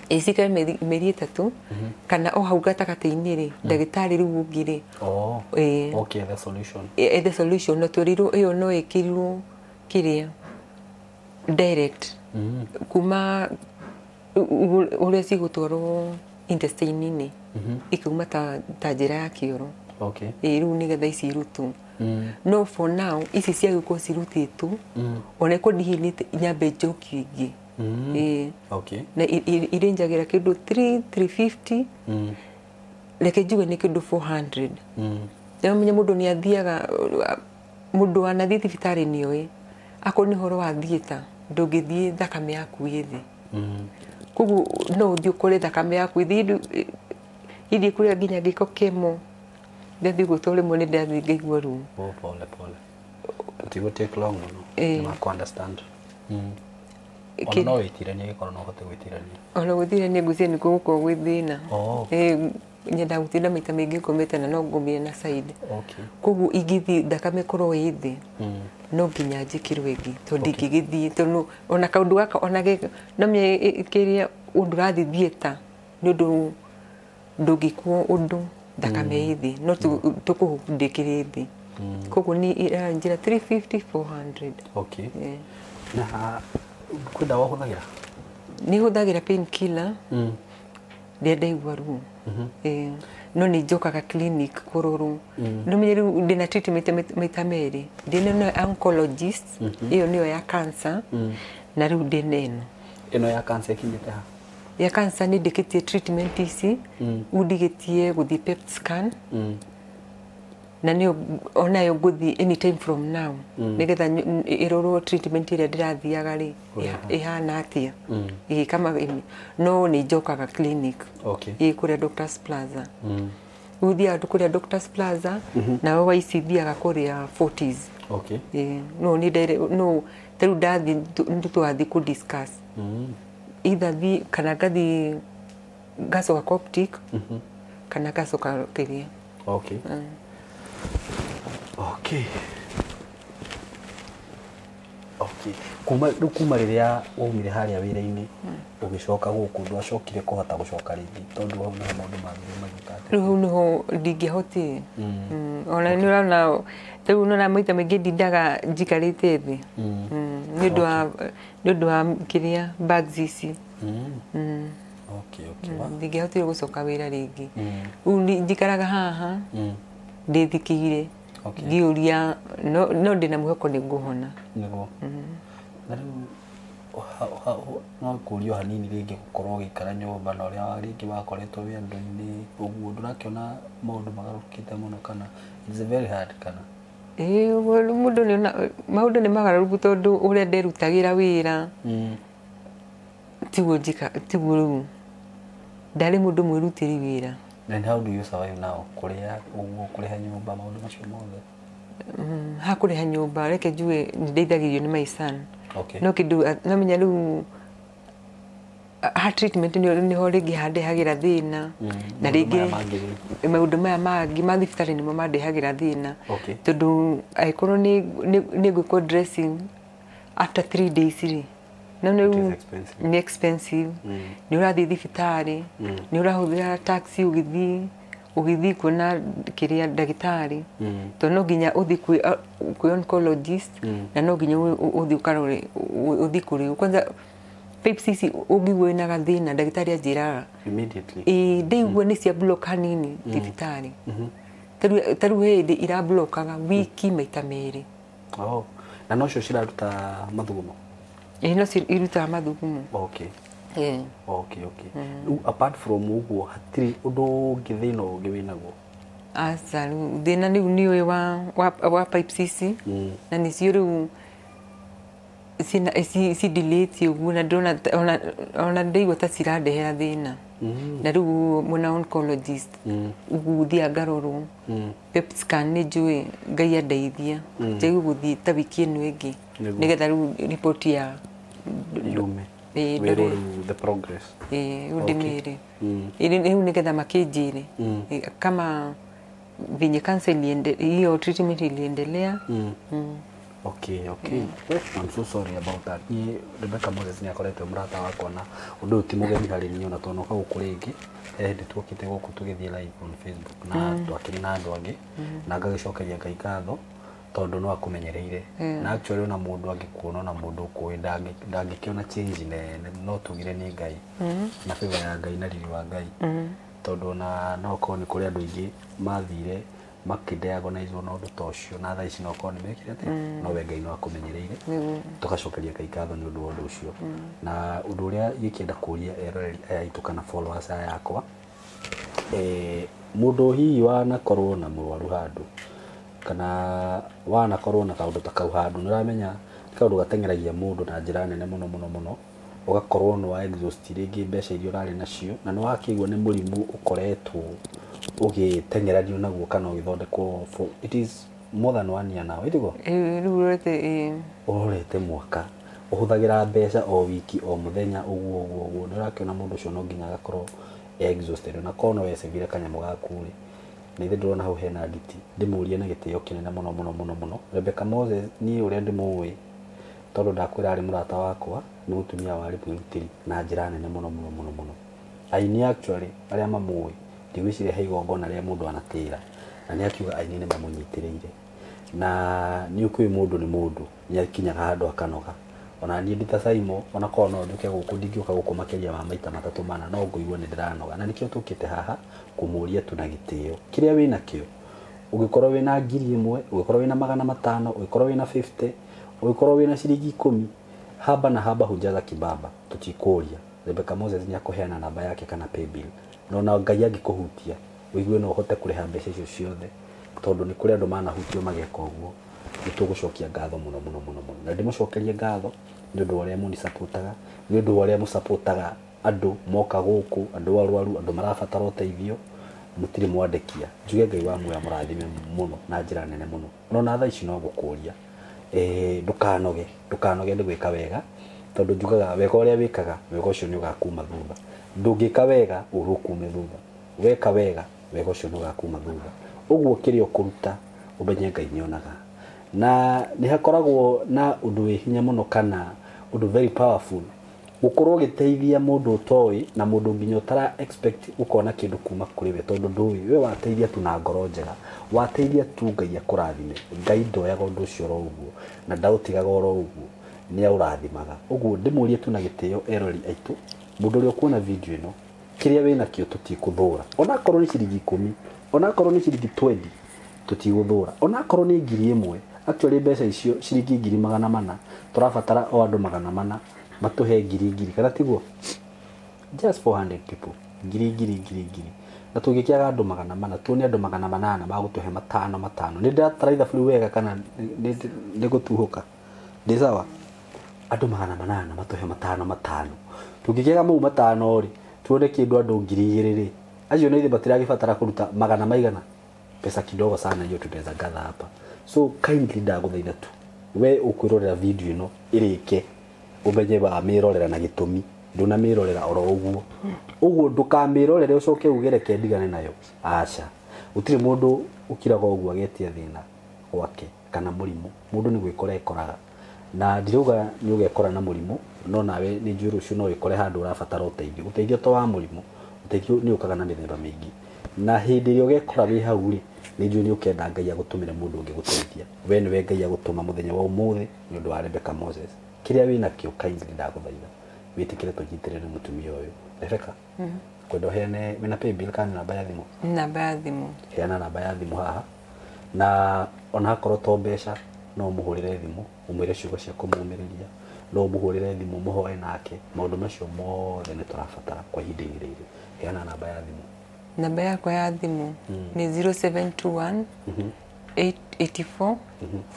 3 cikare mĩeri 3 kana o hau gatagatĩ-inĩ rĩ ndagĩtarĩ rĩu ũngĩ rĩ okay the solution the solution no tũrirwo ĩyo no ĩkĩrirwo kĩrĩa direct kuma ũrĩa cigũtwarwo intestine-inĩ ikauma ta njĩra ya kĩoro rĩu nĩgetha ici irutwo no for now ici ciagĩkorwo cirutĩtwo ona ĩkorwo ndihilĩte nyambe njokio ingĩ na irenjagĩra kĩndũ 350 reke njuge nĩ kĩndũ 400 namenya mũndũ nĩ athiaga mũndũ wanathiĩ thibitarĩ nĩoĩ akorwo nĩ ũhoro wa thieta ndũngĩthiĩ thakame yaku ĩ thĩ koguo no ũthiĩ ũkore thakame yaku ĩ thĩ ithiĩ kũrĩa nginya gĩko kemo ndathiĩ gũtwo rĩmwe nĩ ndathiĩ ngaigua ruo pole tigo take long mũno nĩ makũ understand ona no wĩtiranie gĩkorwo no ũhote gwĩtirania ona gwĩtirania ngwĩciria nĩ gũkorwo gwĩ thĩna nyenda gũtinda maita maingĩ ngomete na no ngũmire na side koguo ingĩthiĩ thakame korwo ĩ thĩ no nginya njĩkĩrwo ĩngĩ tondũ ingĩgĩthiĩ tondũ ona kaũndũ gaka ona no kĩrĩa ũndũ ũrathiĩ thieta nĩ ũndũ ndũngĩkwo ũndũ thakame ĩ thĩ no tũkũhundĩkĩrĩ thĩ koguo nĩ njĩra 350 400 na kwĩ ndawa ũhũthagĩra nĩ hũthagĩra pain killer rĩrĩa ndaigua ruo no nĩ njokaga clinic kũrorwo no menye rĩu ndĩna treatment maita merĩ ndĩna ĩno oncologist ĩyo nĩyo ya cancer na rĩu ndĩna ĩno ya cancer ĩkinyĩte ha ya cancer nĩ ndĩkĩtie treatment ici rĩu ndigĩtie gũthiĩ PET scan na nĩyo onayo ngũthiĩ anytime from now nĩgetha ĩrorwo treatment ĩrĩa ndĩrathiaga rĩ ĩhana atĩa ĩgĩka no nĩ njokaga clinic kũrĩa Doctors Plaza rĩu thiaga kũrĩa Doctors Plaza na wa ici thiaga kũrĩa Fortis no tarĩu ndathiĩ tũrathiĩ kũ discuss either thiĩ kana ngathiĩ ngacoka Coptic kana ngacoka kĩrĩa kuma rĩrĩa waumire harĩa wĩra-inĩ ũgĩcoka gũkũ ndwacokire kũhota gũcoka rĩngĩ tondũ hau nĩho maũndũ magĩrĩ magĩũka rĩu nĩho ndingĩhotire ona nĩ ũrona rĩu nona maita maingĩ ndindaga njikarĩte thĩ nĩ ũndũ wa kĩrĩa bags ici ndingĩhotire gũcoka wĩra rĩngĩ rĩu njikaraga haha ndĩthikĩire ngĩũria no ndĩna mwĩhoko nĩ ngũhona nĩguo na rĩu no kũrio hanini rĩngĩ gũkorwo ũgĩikara nyũmba na ũrĩa rĩngĩ wakoretwo wĩandũ-inĩ ũguo ndũrakĩona maũndũ magarũrũkĩte mũno kana it's very hard kana maũndũ nĩ magarũrũku tondũ ũrĩa nderutagĩra wĩra tiguo rĩu ndarĩ mũndũ mwĩrutĩri wĩra. And how do you survive now? Kũrĩha nyũmba maũndũ macio mothe? Kũrĩha nyũmba reke njuge nĩ ndeithagĩrio nĩ my son. No kĩndũ namenya rĩu heart treatment ni ho ringi handehagira thina na ringi maundu maya mangi ma thibitari nimo mandehagira thina tondu aikorwo ni ngwikwo dressing after 3 days ri no ni expensive ni urathi thibitari ni urahuthira taxi ugithi kuona kiria ndagitari to no ginya uthi ku oncologist na no ginya uthi ukarore uthi kuri kwanza PEPCC ugigwe na gathina ndagitari ajira immediately ndigwe ni cia block hanini thibitari taru hindi ira blockaga wiki maita meri na no cio ciraruta mathugumo no iruta mathugumo okay apart from uguo hatiri undu ngithina ungi winaguo asaru thina ni uyu wa PEPCC na ni cio riu sina si delete uguo na ndona ona ndigwa ta cirandehera thina na riu muna oncologist uguthia ngarorwo PET scan ni njui ngai andeithia njegu guthii ta wiki ino ingi nigetha riu report ya yume the progress udimire ili nigetha makinjire kama vinye cancer hiyo treatment iliendelea Okay. I'm so sorry about that. Rebecca Moses ni akoretwe murata wakwa na undu ti mugeni hari ni ona tono ka gukuringi ndi twokite guku tugithie live on Facebook na twakiri na andu angi na ngagicokeria ngai ngatho tondu no akumenyereire na actually ona mundu angikuona na mundu kuwi ndangikiona change no tugire ni ngai na favor ya ngai na riri wa ngai tondu na no ko ni kuri andu ingi mathire makidiagonizwo na undu tocio na thaa ici no ko ni mekirete no we ngai no akumenyereire tugacokeria ngai ngatho ni undu undu ucio na undu uria yikienda kuria aitu kana followers yakwa mundu hihi wanakorwo na murwaru handu kana wanakorwo na kaundu ta kau handu niramenya kaundu gatengeragia mundu na njira nene muno ugakorwo no wa exhaust ringi mbeca iria urari nacio na no wakigwa ni murimu ukoretwo ugitengeranio naguo kana ugithondekwo it is more than 1 year now itigo urete mwaka uhuthagira mbeca o wiki o muthenya uguo ndirakiona mundu ucio no nginya agakorwo exhausted na kono wecegire kanyamu gakuri na ithe ndona hau hena nditi ndimurie na gitio kinene muno Rebecca Moses ni uria ndimui tondu ndakwira ari murata wakwa ni mutumia wari mwitiri na njira nene muno aini actually aria mamui ndiwicire heigo ngona ria mundu anatira na ni akiuga aini ni mamunyitiriire na ni ukui mundu ni mundu ni akinyaga handu akanoga ona ni ndita saimo ona kono nduke guku ndingioka guku makeria ma maita matatu mana no nguigwa ni ndiranoga na nikio tukite haha kumuria tu na gitio kiria wina kio ugikorwo wina 1000 ugikorwo wina 500 ugikorwo wina 50 ugikorwo wina ciringi 10 haba hujaza kibaba tutikuria Rebecca Moses ni akuheana namba yake kana paybill no na ngai angikuhutia uigue no uhote kureha mbeca icio ciothe tondu ni kuri andu manahutio mageka uguo nitugucokia ngatho muno na ndimucokerie ngatho ni undu waria muni supportaga ni undu waria mu supportaga andu moka guku andu arwaru andu marabatara uteithio mutiri mwandekia njuge ngai wa muya murathime muno na njira nene muno no na thaa ici no gukuria ndukanoge ndi gwika wega tondu njugaga wega uria wikaga wega ucio ni ugakuma thutha ndungika wega urukume thutha weka wega wega ucio ni ugakuma thutha uguo kirio kuruta umenye ngai nionaga na ni hakoragwo na undu wi hinya muno kana undu very powerful gukorwo giteithia mundu utoi na mundu nginya utara expect ukona kindu kuma kuri we tondu ndui we wateithia tu na ngoro njega wateithia tu ngai akurathime ngai ndoyaga undu ucio ro uguo na ndautigaga ro uguo ni aurathimaga uguo ndimurie tu na gitio erori aitu mundu uri kuona video ino kiria wina kio tutikuthura ona korwo ni ciringi 10 ona korwo ni ciringi 20 tutiguthura ona korwo ni 1000 actually mbeca icio ciringi 400 turabatara o andu 400 matuhe 1000 kana tiguo just 400 people ngiri na tungikiaga andu 400 tuone andu 800 magutuhe 5 ni ndataraitha buru wega kana ni gutuhuka ndi sawa andu 800 matuhe 5 tungikiaga mau 5 ri tuone kindu andu 2000 ri acio ni batiragibatara kuruta 100 pesa kidogo sana hiyo tunaweza gather hapa so kindly ndaguthaitha tu we ukwirorera video ino irike umenye ba mirorera na gitumi ndunamirorera oro uguo ndukamirorere ucoke ugereke ndigane nayo aca utire mundu ukiraga uguo agetia thina gwake kana murimu mundu ni gwikora ekoraga na ndiruga ni ugekora na murimu no nawe ni njuru ucio no ikore handu urabatara uteithio to wa murimu uteithio ni ukaga na mithemba mingi na hindi ri ugekora wi hau ri ni njuru ni ukenda Ngai agutumire mundu ungi guteithia we ni we Ngai agutuma muthenya wa umuthi ni undu wa Rebecca Moses kiria wina kio kindly ndaguthaitha witikire tujitirire mutumia uyu Rebecca kwendo hene mena pay bill kana namba ya thimu heana namba ya thimu haha na ona korwo to mbeca no muhurire thimu umwire ciugo cia kumumiriria no muhurire thimu muhoe nake maundu macio mothe ni turabatara kwa ihinda riri heana namba ya thimu namba yakwa ya thimu ni 0721 884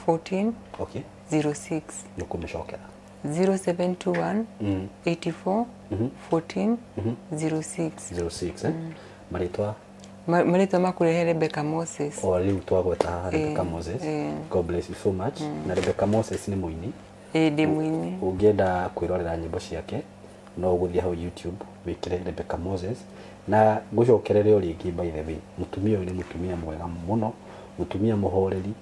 14 okay 06 nukumicokera 0721 84 14 06 06 maritwa marito makurehe Rebecca Moses o riu twagweta Rebecca Moses God bless you so much na Rebecca Moses ni muini ndi muini ungienda kwirorera nyimbo ciake no guthia hau YouTube wikire Rebecca Moses na ngucokerere ringi by the way mutumia uyu ni mutumia mwega muno mutumia muhoreri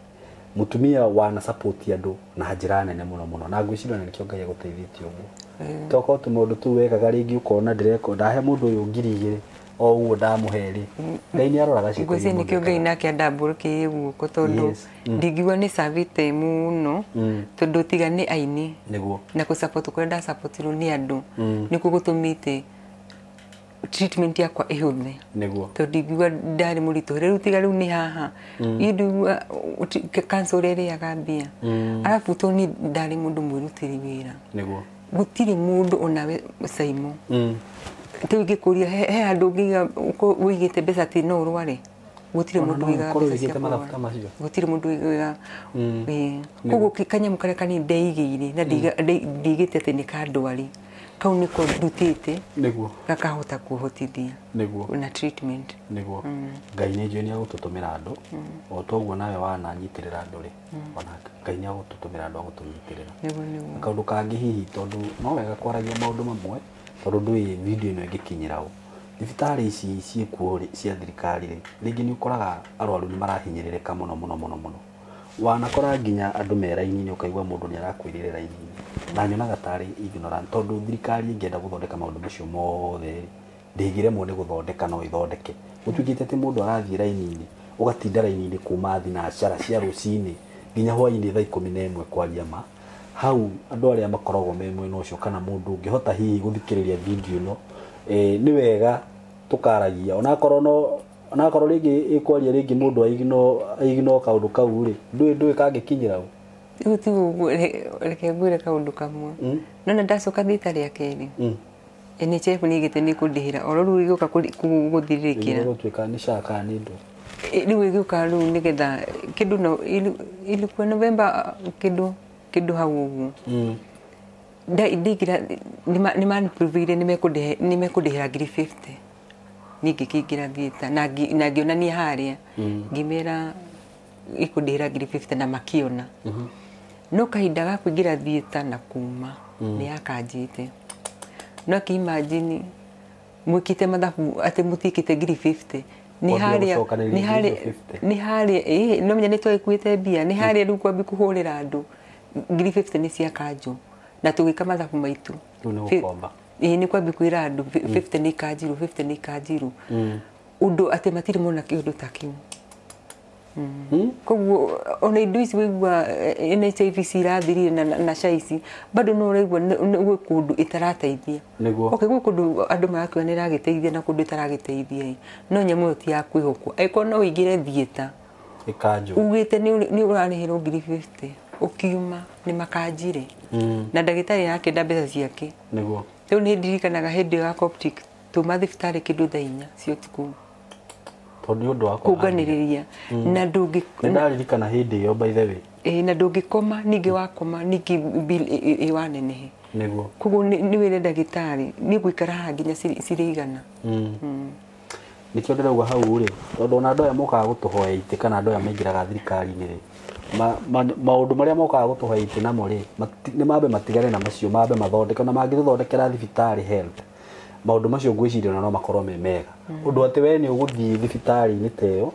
mutumia wana support andu na njira nene muno na ngwiciria ni kio Ngai aguteithĩtie uguo toko tu mundu tu wekaga ringi ukona ndireko ndahe mundu uyu ngiri igiri o uguo ndamuheri Ngai ni aroraga ciiko ngwiciria ni kio Ngai nake andamburukirie guoko tondu ndingiwa ni savite muno tondu tiga ni aini niguo na ku support kwa nda supportirwo ni andu ni kugutumite treatment yakwa ihuthe niguo tondu ndingiwa ndari murito riu tiga riu ni haha indigua cancer iri yagambia alafu toni ndari mundu mwirutiri wira niguo gutiri mundu onawe Saimo tugikuria he andu ngiga wigite mbeca ti no urware gutiri mundu wiga gutiri mundu wiga kugo kanyamũ karia kanini ndeigĩire na ndigĩte atĩ nĩ kandwari kau niko ndutĩte niguo gakahota kuhotithia niguo na treatment niguo Ngai nĩ njũĩ nĩ agũtũtũmĩra andũ o toguo nawe wananyitirĩra andũ rĩ ona Ngai nĩ agũtũtũmĩra andũ agũtũnyitĩrĩra niguo kaũndũ kangĩ hihi tondu no wega kwaragia maũndũ mamwe tondu ndũĩ video ĩno ĩngĩkinyĩra ũ thibitarĩ ici ciĩkuo cia thirikari rĩngĩ nĩ ũkoraga arwaru nĩ marahinyĩrĩrĩka mũno wanakora nginya andũ me raini-inĩ ũkaigua mũndũ nĩ arakwĩrĩre raini-inĩ na nyonaga tarĩ ignorant tondu thirikari ĩngĩenda gũthondeka maũndũ macio mothe ndĩngĩremwo nĩ gũthondeka no ĩthondeke gũtuĩkĩte atĩ mũndũ arathiĩ raini-inĩ ũgatinda raini-inĩ kuma thinacara cia rũcinĩ nginya hwaĩ-inĩ thaa 11 kwaria ma hau andũ arĩa makoragwo me mwena ũcio kana mũndũ ũngĩhota hihi gũthikĩrĩria video ĩno nĩ wega tukaragia onakorwo rĩngĩ ĩkwaria rĩngĩ mũndũ aigino kaũndũ kau rĩ ndũĩ kangĩkinyĩra ũ rĩu ti reke ngwĩre kaũndũ kamwe nona ndacoka thita rĩa kerĩ NHF nĩ igĩte nĩ kũndĩhĩra oro rĩu igĩũka gũthirĩrĩkĩra gũtuĩka nĩ caka nĩ ndũ rĩu igĩũka rĩu nĩgetha kĩndũ no ilikuwa November kĩndũ hau ũguo ndigira nĩ maniprovire nĩ mekũndĩhĩra 50 ningĩ kĩingĩra thita na ngĩonania harĩa ngĩmera ikũndĩhĩra 50 na makiona no kahinda ga kũingĩra thita na kuma nĩ yakanjĩte no imagine mwĩkĩte mathabu atĩ mũtikĩte 50 nĩ harĩa no menya nĩ twĩkuĩte mbia nĩ harĩa rĩu kwambia kũhũrĩra andũ 50 nĩ cia kanjũ na tũgĩka mathabu maitũ nĩ kwambia kwĩra andũ 50 nĩ kanjirũ 50 nĩ kanjirũ ũndũ atĩ matirĩ mona kĩũndũ ta kĩu koguo ona indo ici wĩigua NHIF cirathirire na caici bado no ũraigua gwĩ kũndũ ĩtarateithia okay gwĩ kũndũ andũ marakiuga nĩ ĩragĩteithia na kũndũ ĩtaragĩteithia no nyamũ ĩyo ti ya kwĩhokwo angĩkorwo no ũingĩre thieta ugĩte nĩ ũrarĩhĩrwo 50 ukiuma nĩ makanjire na ndagĩtarĩ yake nda mbeca ciake niguo rĩu nĩ ndirikanaga hĩndĩ ya Coptic tuma thibitarĩ kĩndũ thaa 4 cia ũtukũ tondu ũndũ wa kũnganĩrĩria na ndaririkana hĩndĩ ĩyo by the way na ndũngĩkoma ningĩ wakoma ningĩ bill ĩwanenehe niguo koguo nĩ wĩre ndagĩtarĩ nĩ ngũikara haha nginya cirĩigana nikio ndirauga hau ri tondu ona andu aya mokaga gutuhoya ite kana andu aya maingiraga thirikari-ini ri maundu maria mokaga gutuhoya ite namo ri ni mabe matigane na macio mabe mathondeke na mangithondekera thibitari health maundu macio ngwiciria no makorwo me mega undu ati we ni uguthii thibitari-ini teyo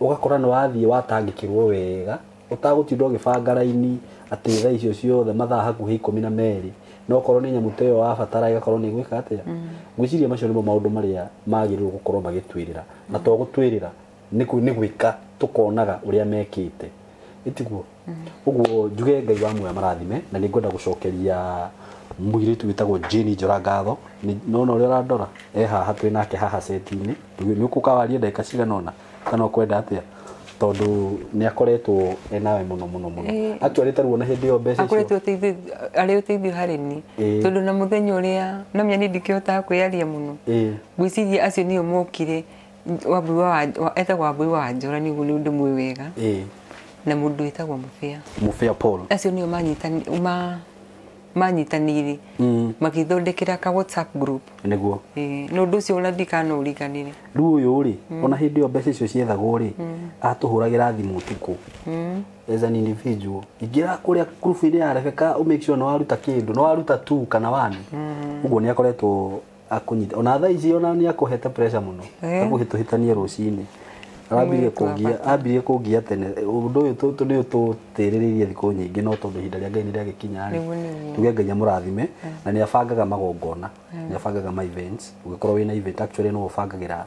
ugakora ni wathii watangikirwo wega utagutinda ugibanga raini ati thaa icio ciothe mathaa hakuhi 12 no korwo ni nyamu teyo wabatara igakorwo ni gwika atia ngwiciria macio nimo maundu maria magirirwo gukorwo magitwirira na to gutwirira ni gwika tukonaga uria mekite itiguo uguo njuge Ngai wa muoyo marathime na ningwenda gucokeria mwiritu witagwo Jane Njora ngatho nona uria urandora haha twi nake haha seti-ini ni ukukawaria ndagika cigana ona kana ukwenda atia tondu ni akoretwo enawe muno atwarite ruo na hindi yo mbeca icio akoretwo ari uteithio hari ni tondu na muthenya uria na mya ni ndikihota kwiaria muno gwiciria acio nio mokire etagwo Wambui wa Njora niguo ni undu mwi wega na mundu witagwo Mufia Paul acio nio manyitanire magithondekera ka WhatsApp group niguo no ndu cio ona ndikana uriganire riu uyu ri ona hindi yo mbeca icio ciethagwo ri atuhuragira thimu tuku as an individual ingira kuria group-ini ya Rebecca make sure no waruta kindu no waruta 2 kana 1 uguo ni akoretwo akunyita ona thaa ici ona ni akuhete pressure muno akuhituhitanie rucini ambirie kugia tene undu uyu tutu ni tutiriririe thiku nyingi no tondu hinda ria Ngai ni riagikinya tuge Ngai amurathime na ni abangaga magongona ni abangaga ma events ugikorwo wina event actually no ubangagira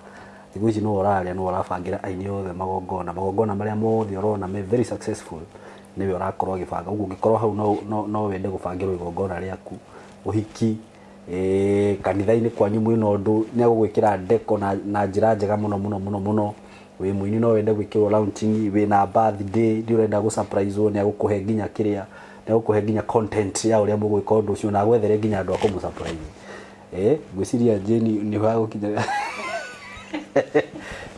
thiku ici no uraria no urabangira aini othe magongona maria mothe urona me very successful niwe urakorwo gibanga uguo ngikorwo hau no wende gubangirwo igongona riaku uhiki kanitha-ini kwanyu mwina undu ni agugwikira ndeko na njira njega muno we muini no wende gwikirwo launching we na birthday ndi urenda gu surprise ni agukuhe nginya kiria ni agukuhe nginya content ya uria mugwika undu ucio na gwethere nginya andu akumu surprise gwiciria Jane ni wagukinya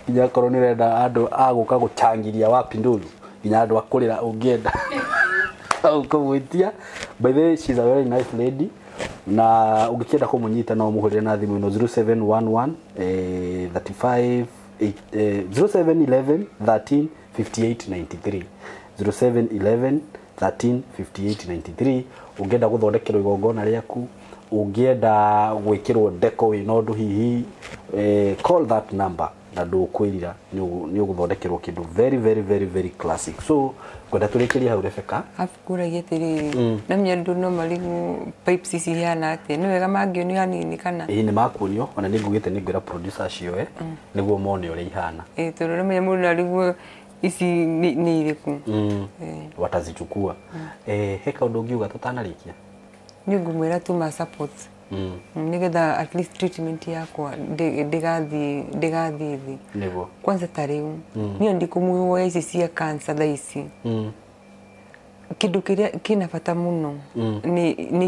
nginya korwo ni renda andu aguka guchangiria wapi nduru nginya andu akurira ungienda ukugwitia by the way she's a very nice lady na ugikienda kumunyita no muhurire na thimu ino 0711 35 0711 13 58 93 0711 13 58 93 ungienda guthondekerwo igongona riaku ungienda gwikirwo ndeko wi no ndu hihi call that number na ndukwirira ni uguthondekerwo kindu very classic so kwenda turekeria hau Rebecca afukuragia tiriri na mnyandu no marigu pipes ici hiana ati ni wega mangionio hanini kana ni makuonio ona ni ngugite ni ngwira producer cio niguo mone uria ihana tondu na mundu arigu ici ni iriku watazichukua he kaundu ngiuga tutanarikia ni ngumwira tu ma support nigetha at least treatment yakwa ndigathi thi niguo kwanza tariu niyo ndikumuoya ici cia cancer tha ici kindu kiria kina bata muno ni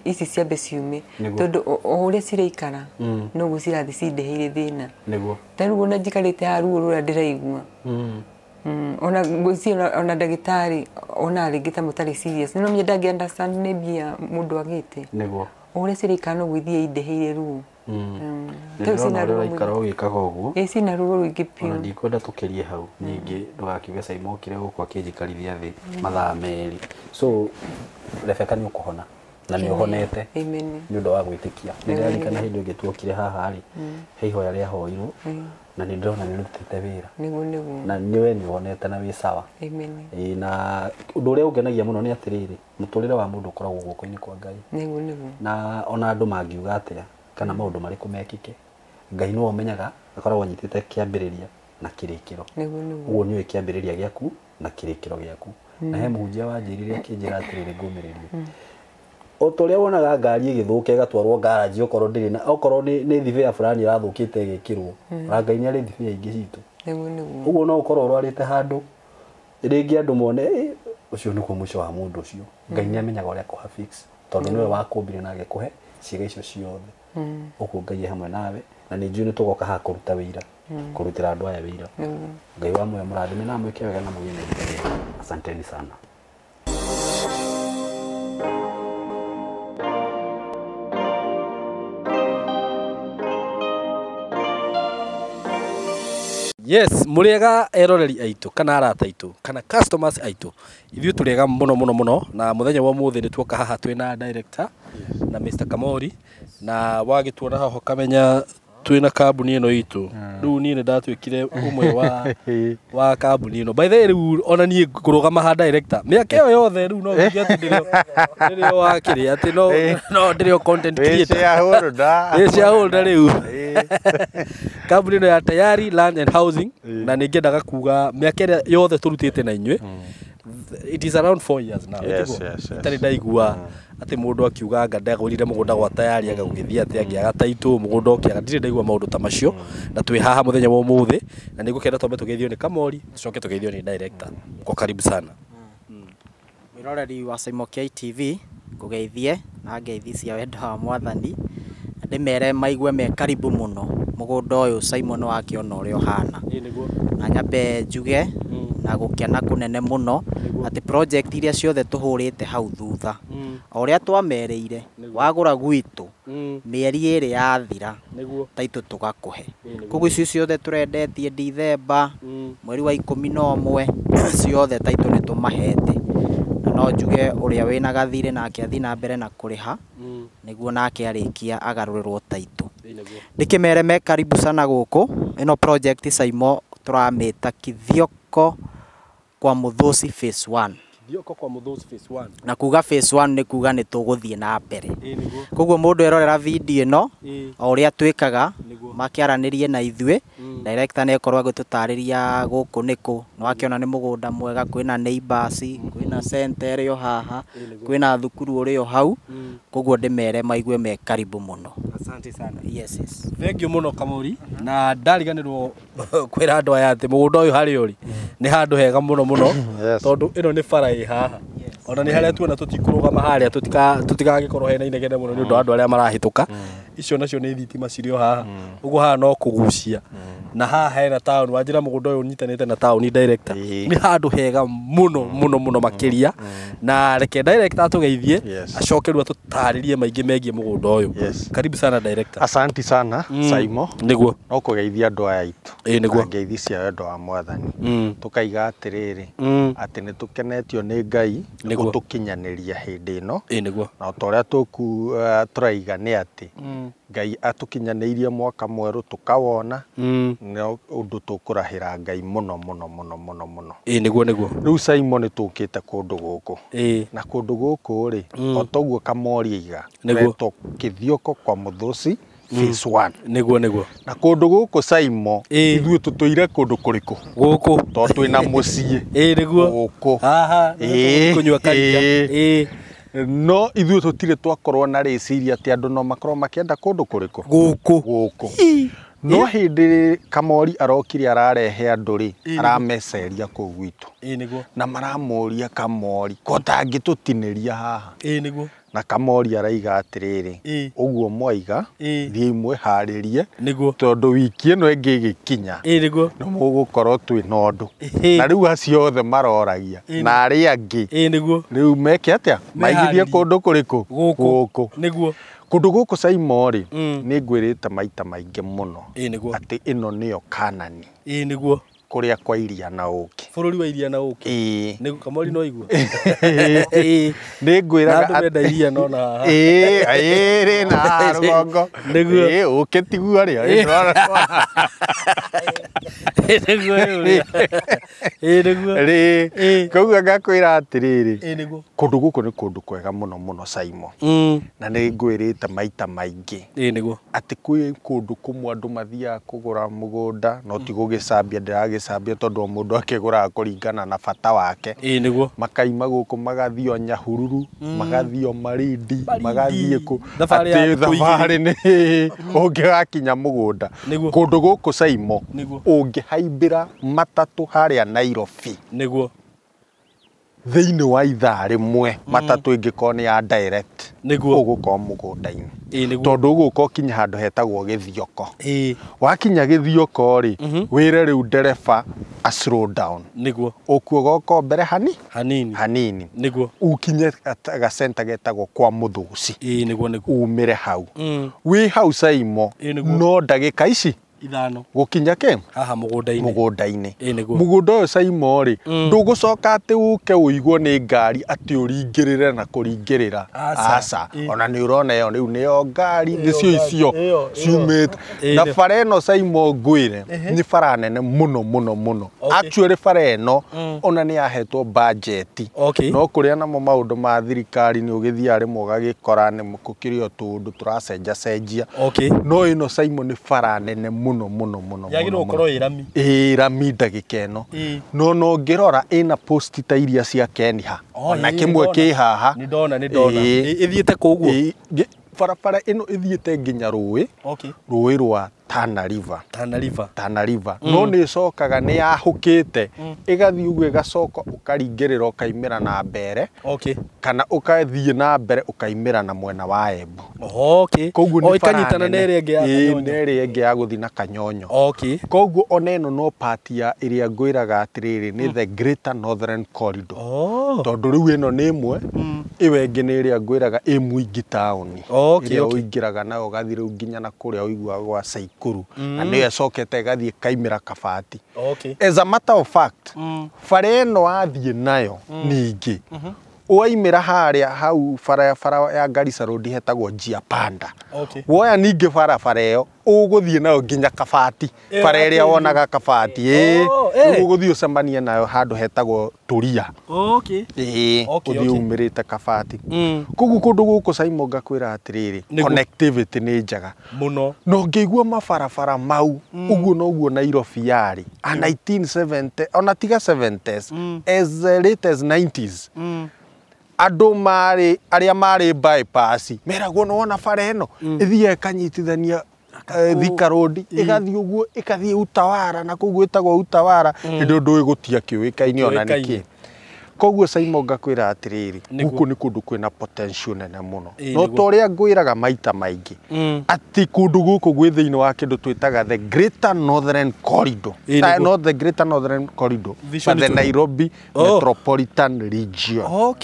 ici cia beciume tondu uria cireikara no gucirathi cindeheire thina niguo tariu ona njikarite haru rura ndiraigua ona gwiciria ona ndagitari ona ringita mutari serious no myendangi understand ne bia mundu agite niguo uria cireikara no gwithia indeheire ruo sina ruo ikara ugikaga uguo sina ruo ruingi piu ona ndikwenda tukerie hau nyingi ndugakiuge Simon kire guku akinjikarithia thi mathaa meri so Rebecca ni ukuhona na ni uhonete amen ni undu wa gwitikia ndirarikana hindi ngituokire haha ari he ihoya ria hoirwo na ni ndona ni rutite wira niguo na niwe ni uhonete na wi sawa amen na undu uria ungenagia muno ni atiriri muturire wa mundu ukoragwo guoko-ini kwa Ngai niguo na ona andu mangiuga atia kana maundu mariku mekike Ngai no umenyaga akoragwo anyitite kiambiriria na kirikiro uguo ni kiambiriria giaku na kirikiro giaku na he muhunjia wanjirire akinjira atiriri ngumiririe otoria wonaga ngari igithuka igatwarwo garage okorwo ndiri na okorwo ni thivia fulani irathukite igikirwo Ngai ni ari thivia ingi citu uguo no ukorwo urwarite handu ringi andu mone ucio ni kumusho wa mundu ucio Ngai ni amenyaga uria kuha fix tondu niwe wakumbire na agikuhe ciiga icio ciothe uguo Ngai hamwe nawe na ni njui ni tugoka ha kuruta wira kurutira andu aya wira Ngai wa muoyo murathime na mwike wega na mugine asanteni sana. Yes, muriega eroreri aitu kana arata aitu kana customers aitu. Ithuĩ tũrĩega mũno na mũthenya wa mũthĩ nĩ tuoka haha twĩna director na Mr. Kamori na wagĩtuona haho kamenya twĩna kambuni ĩno itũ. Rĩu niĩ nĩ ndatuĩkire ũmwe wa kambuni ĩno. By the way rĩu ona niĩ ngũrũgama ha director. Mĩaka ĩyo yothe rĩu no nginya ndĩrĩo wakĩrĩ atĩ no ndĩrĩo content creator. Shareholder rĩu. Kambuni ĩno ya Tayari Land and Housing na nĩ ngĩendaga kuga mĩaka ĩrĩa yothe tũrutĩte na inyuĩ. It is around 4 years now. Yes. Itarĩ ndaigua atĩ mũndũ akiuga anga ndagũrire mũgũnda gwa Tayari agagũgĩthia atĩ angĩaga taitũ mũgũnda ũkĩaga. Ndirĩ ndaigua maũndũ ta macio na twĩ haha mũthenya wa ũmũthĩ na nĩngũkenda twambe tũgeithio nĩ Kamori tucoke tũgeithio nĩ director. Kwa karibu sana. Mwĩroreri wa Simon K TV ngũgeithie na ngeithi cia wendo wa Mwathani ndĩmere maigue me karibu mũno mũgũnda ũyũ Simon wakĩona ũrĩa ũhana na nyambe njuge na gũkena kũnene mũno atĩ project iria ciothe tũhũrĩte hau thutha o ũrĩa twamerĩire wagũra gwitũ mĩeri ĩrĩ yathira taitũ tũgakũhe koguo icio ciothe tũrendetie December mweri wa 11 ciothe taitũ nĩ tũmahete na no njuge ũrĩa wĩna gathirĩ nake athi na mbere na kũrĩha nĩguo nake arĩkia agarũrĩrwo taitũ ndĩkĩmere me karibu sana gũkũ ĩno project Simon tũramĩta Kithioko kwa Mũthũci phase 1. Kithioko kwa Mũthũci phase 1. Na kuga phase 1 nĩ kuga nĩ tũgũthiĩ na mbere. Koguo mũndũ erorera video ĩno o ũrĩa twĩkaga makĩaranĩrie na ithuĩ director nĩ ekorwo agĩtũtarĩria gũkũ nĩkũ no akĩona nĩ mũgũnda mwega kwĩna neighbors kwĩna center ĩrĩ o haha kwĩna thukuru ũrĩ o hau koguo ndĩmere maigue me karibu mũno. Asante sana. Yes. Thank you mũno Kamori na ndariganĩrwo kwĩra andũ aya atĩ mũgũnda ũyũ harĩ ũrĩ nĩ handũ hega mũno tondũ ĩno nĩ bara ĩ haha ona nĩ harĩa tuona tũtikũrũgama harĩa tũtigagĩkorwo hena inegene mũno nĩ ũndũ wa andũ arĩa marahĩtũka icio nacio nĩ thitima cirĩ o haha ũguo haha no kũgucia na haha hena town wanjĩra mũgũnda ũyũ ũnyitanĩte na town director nĩ handũ hega mũno makĩria na reke director atũgeithie acoke rĩu atũtarĩrie maingĩ megiĩ mũgũnda ũyũ. Karibu sana director. Asante sana Simon. Nĩguo no kũgeithia andũ aya aitũ nĩguo ngeithi cia wendo wa Mwathani tũkaiga atĩrĩrĩ atĩ nĩ tũkenetio nĩ Ngai gũtũkinyanĩria hĩndĩ ĩno nĩguo na ta ũrĩa tũraiga nĩ atĩ Ngai atũkinyanĩirie mwaka mwerũ tũkawona nĩ ũndũ tũkũrahĩra Ngai mũno nĩguo rĩu Simon nĩ tũkĩte kũndũ gũkũ na kũndũ gũkũ rĩ o toguo Kamori aiga nĩguo Kithioko kwa Mũthũci phase 1 nĩguo na kũndũ gũkũ Simon ithuĩ tũtũire kũndũ kũrĩkũ gũkũ to twĩna mũciĩ nĩguo gũkũ haha kunyua karia no ithuĩ tũtirĩ twakorwo na rĩciria atĩ andũ no makorwo makĩenda kũndũ kũrĩkũ gũkũ no hĩndĩ Kamori arokire ararehe andũ rĩ arameceria kũu gwitũ na maramũria Kamori ko tangĩtũtinĩria haha na Kamori araiga atĩrĩrĩ ũguo mwaiga thiĩ mwĩharĩrie tondũ wiki ĩno ĩngĩ ĩgĩkinya no mũgũkorwo twĩna ũndũ na rĩu acio othe maroragia na arĩa angĩ rĩu meke atĩa maigithie kũndũ kũrĩkũ gũkũ kũndũ gũkũ Simon rĩ nĩ ngwĩrĩte maita maingĩ mũno atĩ ĩno nĩyo Kanani kũrĩa kwa iria na ũkĩ bũrũri wa iria na ũkĩ nĩguo Kamori no igua nĩ ngwĩraga andũ menda iria no na rĩ na rũgongo nĩguo ũkĩ tiguo rĩ koguo ngakwĩra atĩrĩrĩ kũndũ gũkũ nĩ kũndũ kwega mũno Simon na nĩ ngwĩrĩte maita maingĩ atĩ kwĩ kũndũ kũmwe andũ mathiaga kũgũra mũgũnda no ti gũgĩcambia ndĩragĩcambia tondũ o mũndũ akĩgũraga kũringana na bata wake makaima gũkũ magathiĩ o Nyahururu magathiĩ o Marindi magathiĩ atĩ thabarĩ nĩ ũngĩgakinya mũgũnda kũndũ gũkũ Simon ũngĩhaimbĩra matatũ harĩa Nairobi thĩinĩ wa ithaa rĩmwe matatũ ĩngĩkorwo nĩ ya direct ũgũkorwo mũgũnda-inĩ tondũ ũgũka ũkinya handũ hetagwo Gĩthioko wakinya Gĩthioko rĩ wĩre rĩu ndereba a slow down ũkuo goko mbere hanini ukinye gacenta getagwo kwa Mũthũci umĩre hau wĩ hau Simon no ndagĩka ici ithano gukinya ke haha mugunda-ini mugunda-ini niguo mugunda uyu Saimo ri ndugucoka ati uke uigwo ni ngari ati uringirire na kuringirira aca ona ni urona yo riu ni yo ngari nicio icio ciumite na bara ino Saimo ngwire ni bara nene muno muno muno actually bara ino ona ni yahetwo budget no kuria namo maundu ma thirikari ni ugithia rimwe ugagikora ni mukukirio tundu turacenja cenjia no ino Saimo ni bara nene muno muno muno yagirwo korwo irami rami ndagika ino no ngirora ina post ta iria cia Kenya ona kimwe ki haha ni ndona ithiete kuguo bara ino ithiete nginya ruwi ruwi rwa Tana River no ni cokaga ni yahukite igathii ugu igacoka ukaringirira ukaimira na mbere kana ukathii na mbere ukaimira na mwena wa Embu koguo ni ikanyitana na iri ingi ya guthi na Kanyonyo koguo ona ino no part ya iria ngwiraga atiriri ni the Greater Northern Corridor tondu riu ino ni imwe iwe ingi ni iria ngwiraga Mwingi town iria uingiraga nayo ugathi riu nginya na kuria uigua gwa Saikuru na niyo cokete gathie kaimira Kabati as a matter of fact bara ino athie nayo ningi waimira haria hau bara ya Garissa Road hetagwo Njia Panda woya ningi bara iyo uguthie nayo nginya Kabati bara iria wonaga Kabati uguthie ucemanie nayo handu hetagwo Turia uthie umirite Kabati koguo kundu guku Saimo ngakwira atiriri connectivity ni njaga muno no ngigua mabarabara mau uguo noguo Nairobi yari a 1970 ona tiga 70s as late as 90s andu mari aria mari bypass meragwo no wona bara ino ithie kanyitithania Thika Road igathie uguo ikathie Utawara na kuguo itagwo Utawara indo ndu igutia kiwikaini ona niki koguo Saimo ngakwira atiriri guku ni kundu kwina potential nene muno no toria ngwiraga maita maingi ati kundu guku gwi thiini wa kindu twitaga the Greater Northern Corridor not the Greater Northern Corridor but the Nairobi Metropolitan Region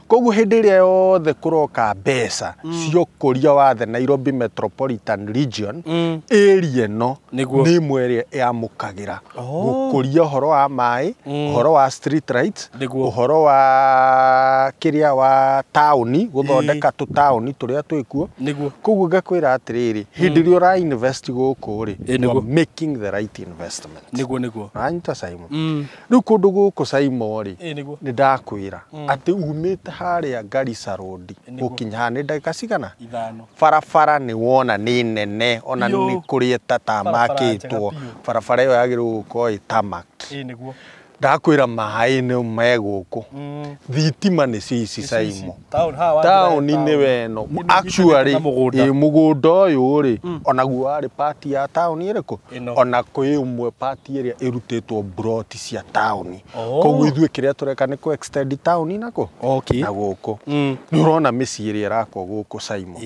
koguo hindi iria yothe kuroka mbeca cio kuria wa the Nairobi Metropolitan Region area no ni imwe iria yamukagira gukuria uhoro wa mai uhoro wa street lights uhoro wa kiria wa town guthondeka tu town turia twikuo koguo ngakwira atiriri hindi iria ura invest guku ri making the right investment niguo anyita Saimo riu kundu guku Saimo ri ni ndakwira ati umite haria Garissa Road gukinya ni ndagika cigana barabara ni wona ni nene ona ni kurieta tamakitwo barabara iyo yagirwo gukorwo itamaked ndakwira mai ni meguku thitima ni cici Saimo town ni weno actually mugunda uyu ri ona guo ari part ya town iriku ona kwi umwe part iria irutitwo broti cia town koguo ithue kiria tureka ni ku extend town nako na guku ni urona micii iria irakwo guku Saimo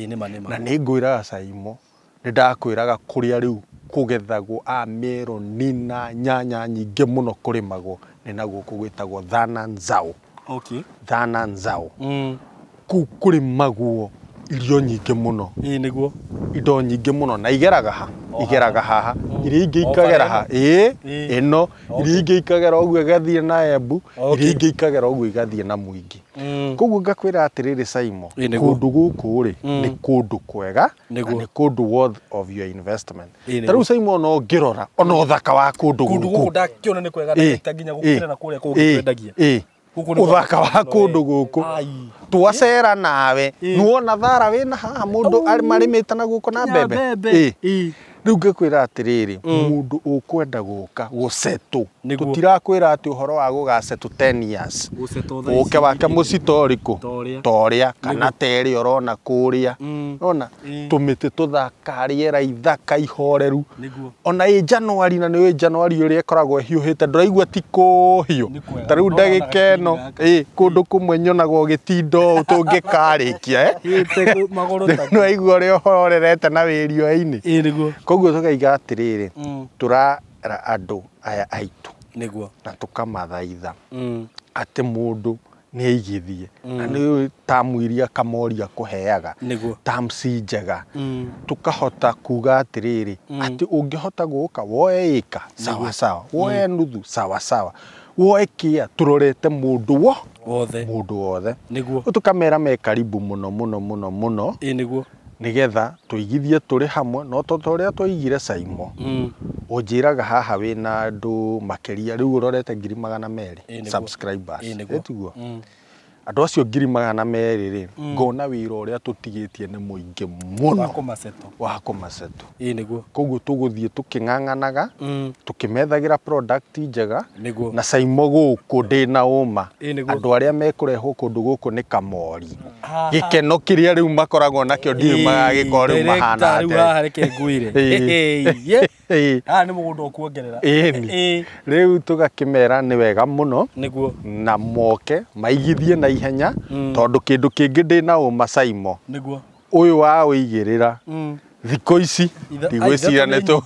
na ni ngwiraga Saimo ni ndakwiraga kuria riu kugethagwo Meru nina nyanya nyingi muno kurimagwo ni naguo kugwitagwo Thana Nzau Thana Nzau kurimagwo irio nyingi muno niguo indo nyingi muno na igeraga haha iria ingi ikagera ha ino iria ingi ikagera uguo igathie na Embu iria ingi ikagera uguo igathie na Mwingi koguo ngakwira atiriri Saimo kundu guku ri ni kundu kwega na ni kundu worth of your investment taru Saimo no ngirora ona uthaka wa kundu guku ndakiona ni kwega na nginya gukira na kuria kwendagia uthaka wa kundu guku twacera nawe nuona thara wina haha mundu ari marimite na guku na mbembe riu ngakwira atiriri mundu ukwenda guka gucetu tutirakwira ati uhoro wa gugacetu 10 years uke wake mucitoriku toria kana teri urona kuria ona tumiti tuthaka riera ithaka ihoreru ona January na ni January uri ikoragwo hiuhite ndiraigua tiko hiu tariu ndagika ino kundu kumwe nyonago gitindo tungikarikia no igua ri uhorerete na wirio-ini koguo tukaiga atiriri turara andu aya aitu niguo na tukamathaitha ati mundu nĩ aigithie na nĩ tamu iria Kamori akũheaga terms njega tukahota kuga atĩrĩrĩ atĩ ũngĩhota gũka woe ĩka sawa sawa woe nuthu sawa sawa woe kĩa turorete mũndũ wothe nĩguo tukamera me karibu mũno nigetha tuigithie tũrĩ hamwe no totorĩa twaigire Saimo ũnjĩraga haha wĩna andũ makĩria rĩu ũrorete 200,000 subscribers etiguo andũ acio 200,000 rĩ ngona wĩra ũrĩa tũtigĩtie nĩ mũingĩ mũno wa kũmaceto nĩguo koguo tũgũthiĩ tũkĩng'ang'anaga tũkĩmethagĩra product njega na Saimo gũkũ ndĩna ũma andũ arĩa mekũrehwo kũndũ gũkũ nĩ Kamori gĩkeno kĩrĩa rĩu makoragwo nakĩo ndiũĩ magagĩkorwo rĩu mahana nĩ mũgũnda ũkuongerera rĩu tũgakĩmera nĩ wega mũno na moke maigithie na ihenya tondũ kĩndũ kĩngĩ ndĩna ũma Saimo ũyũ wa ũigĩrĩra thikũ ici ndigwĩciria nĩ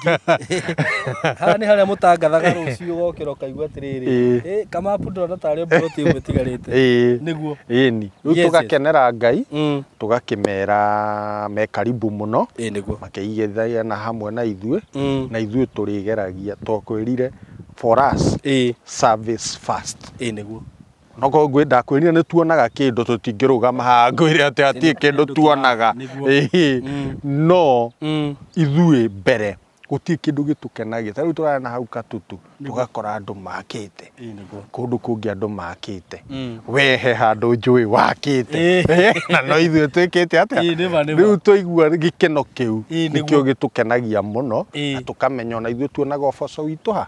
haha nĩ harĩa mũtangathaga rũciũ ũgokĩra ũkaigua atĩrĩrĩ kamapu ndĩrona tarĩ mburoti ĩmwe ĩtigarĩte nĩguo ĩni rĩu tũgakenera Ngai tũgakĩmera me karibu mũno makĩigithia na hamwe na ithuĩ tũrĩgeragia twakwĩrire for us service first nĩguo noko ngwenda kwĩrira nĩ tuonaga kĩndũ tũtingĩrũgama haha ngwĩre atĩ hatirĩ kĩndũ tuonaga no ithuĩ mbere gũtirĩ kĩndũ gĩtũkenagia tarĩu tũrarĩ na hau Katutu tũgakora andũ makĩte kũndũ kũngĩ andũ makĩte wehe handũ njũĩ wakĩte na no ithuĩ twĩkĩte atĩa rĩu tũigua gĩkeno kĩu nĩkĩo gĩtũkenagia mũno na tũkamenya ona ithuĩ tuonaga ũboco witũ ha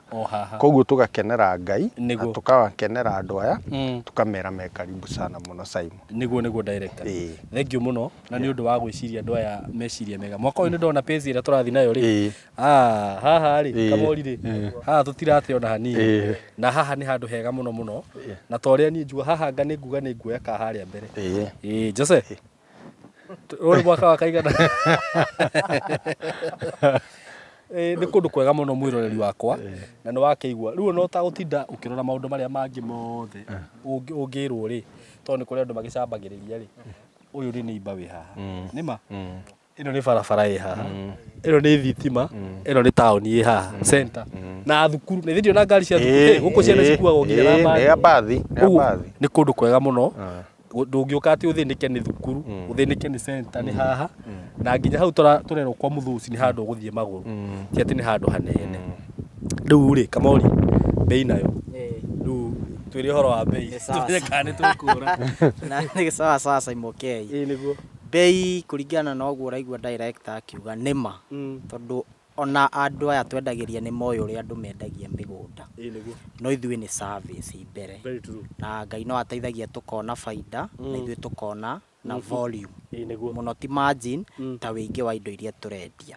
koguo tũgakenera Ngai na tũkakenera andũ aya tũkamera me karibu sana mũno Saimo nĩguo director thengiũ mũno na nĩ ũndũ wa gwĩciria andũ aya meciria mega mwaka ũyũ nĩ ndona page ĩrĩa tũrathiĩ nayo rĩ haha rĩ Kamori rĩ haha tũtirate ona hanini na haha nĩ handũ hega mũno na torĩa niĩ njua haha anga nĩ nguga nĩ nguoya ka harĩa mbere Jose ũrĩ mwaka wa kaigana nĩ kũndũ kwega mũno mwĩroreri wakwa na nĩ wakĩigua rĩu no ta gũtinda ũkĩrora maũndũ marĩa mangĩ mothe ũngĩrwo rĩ tondũ nĩ kũrĩ andũ magĩcambagĩrĩria rĩ ũyũ rĩ nĩ imba wĩ haha nĩma ĩno nĩ barabara ĩ haha ĩno nĩ thitima ĩno nĩ taũni ĩ haha center na thukuru nĩ thĩdio na ngari cia thukuru gũkũ ciana cikuagwo nginya na mbathi nĩ kũndũ kwega mũno ndũngĩũka atĩ ũthĩnĩke nĩ thukuru ũthĩnĩke nĩ center nĩ haha na nginya hau tũrerwo kwa mũthũci nĩ handũ ũgũthiĩ magũrũ ti atĩ nĩ handũ hanene rĩu rĩ Kamori bei nayo rĩu twĩrĩ ũhoro wa bei tũreka nĩ tũkũra na nĩ sawa Saimo K nĩguo bei kũringana na ũguo ũraigua director akiuga nĩma tondũ ona andũ aya twendagĩria nĩ moyo ũrĩa andũ mendagia mĩgũnda no ithuĩ nĩ service mbere na Ngai no ateithagia tũkona baida na ithuĩ tũkona na volume mũno ti margin ta wĩingĩ wa indo iria tũrendia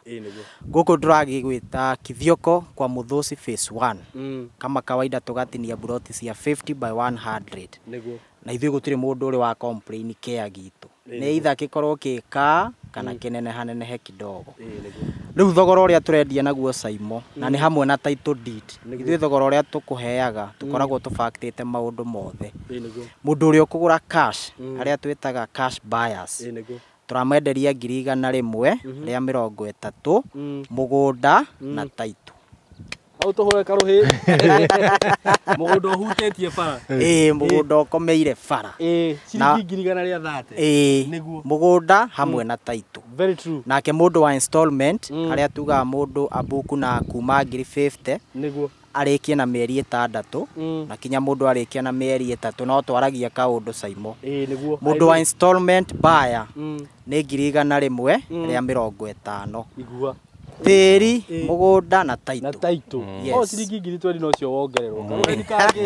gũkũ tũragĩgwĩta Kithioko kwa Mũthũci phase 1 kama kawaida tũgatinia buroti cia 50 by 100 na ithuĩ gũtirĩ mũndũ ũrĩ wa complain kĩa gitu nĩ itha gĩkorwo kĩka kana kĩnene hanenehe kidogo rĩu thogora ũrĩa tũrendia naguo Saimo na nĩ hamwe na title deed ithuĩ thogora ũrĩa tũkũheaga tũkoragwo tũbactĩte maũndũ mothe mũndũ ũrĩa ũkũgũra cash arĩa twĩtaga cash buyers tũramwenderia 100,000 rĩa 30 mũgũnda na title au tũhũre karũhĩ mũgũnda ũhutĩtie bara mũgũnda ũkomeire bara ciringi 130 nĩguo mũgũnda hamwe na title very true nake mũndũ wa installment arĩa tugaga mũndũ abuku na kuma 50 nĩguo arĩkie na mĩeri 6 na kinya mũndũ arĩkia na mĩeri 3 no twaragia kaũndũ Saimo nĩguo mũndũ wa installment buyer nĩ 100,000 rĩa 50 igua tĩri mũgũnda na title na title o ciringi 20 no cio wongererwo karũhĩ kangĩ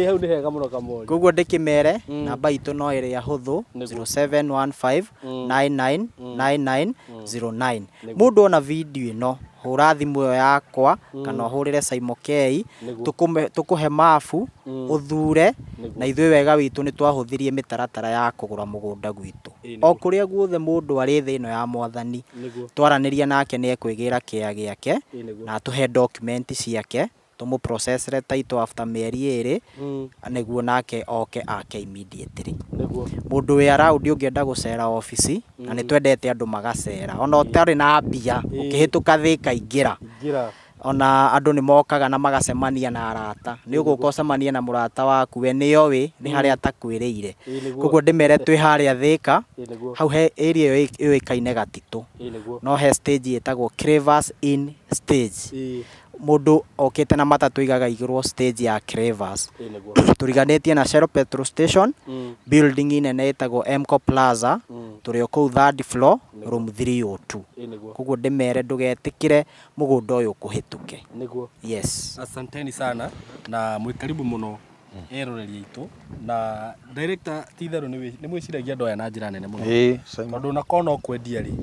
hau nĩ hega mũno Kamori koguo ndĩkĩmere namba itũ no ĩrĩ ya hũthũ 0715999909 mũndũ ona video ĩno hũra thimũ ĩyo yakwa kana hũrĩre Saimo K tũkũhe mafu ũthure na ithuĩ wega witũ nĩ twahũthirie mĩtaratara ya kũgũra mũgũnda gwitũ o kũrĩa guothe mũndũ arĩ thĩ ĩno ya Mwathani twaranĩria nake nĩ ekwĩgĩra kĩa gĩake na tũhe document ciake tumu processre title after mĩeri 2 nĩguo nake oke ake immediately mũndũ wĩ around ũngĩenda gũcera ofici na nĩ twendete andũ magacera ona ũtarĩ na mbia ũkĩhĩtũka Thika ingĩra ona andũ nĩ mokaga na magacemania na arata nĩ ũgũka ũcemanie na mũrata waku we nĩoĩ nĩ harĩa atakwĩrĩire koguo ndĩmere twĩ harĩa Thika hau he area ĩyo yũĩkaine Gatitũ no he stage ĩtagwo Cravers in stage mũndũ okĩte na matatũ igaga igũrwo stage ya Cravers tũriganĩtie na Shell petrol station building nene ĩtagwo Mco Plaza tũrĩ kũu 3rd floor room 302 koguo ndĩmere ndũgetĩkĩre mũgũnda ũyũ kũhĩtũke yes asanteni sana na mwĩ karibu mũno eroreri aitũ na director titherũ nĩ mwĩciragia andũ aya na njĩra nene mũno tondũ na kono kwendia rĩ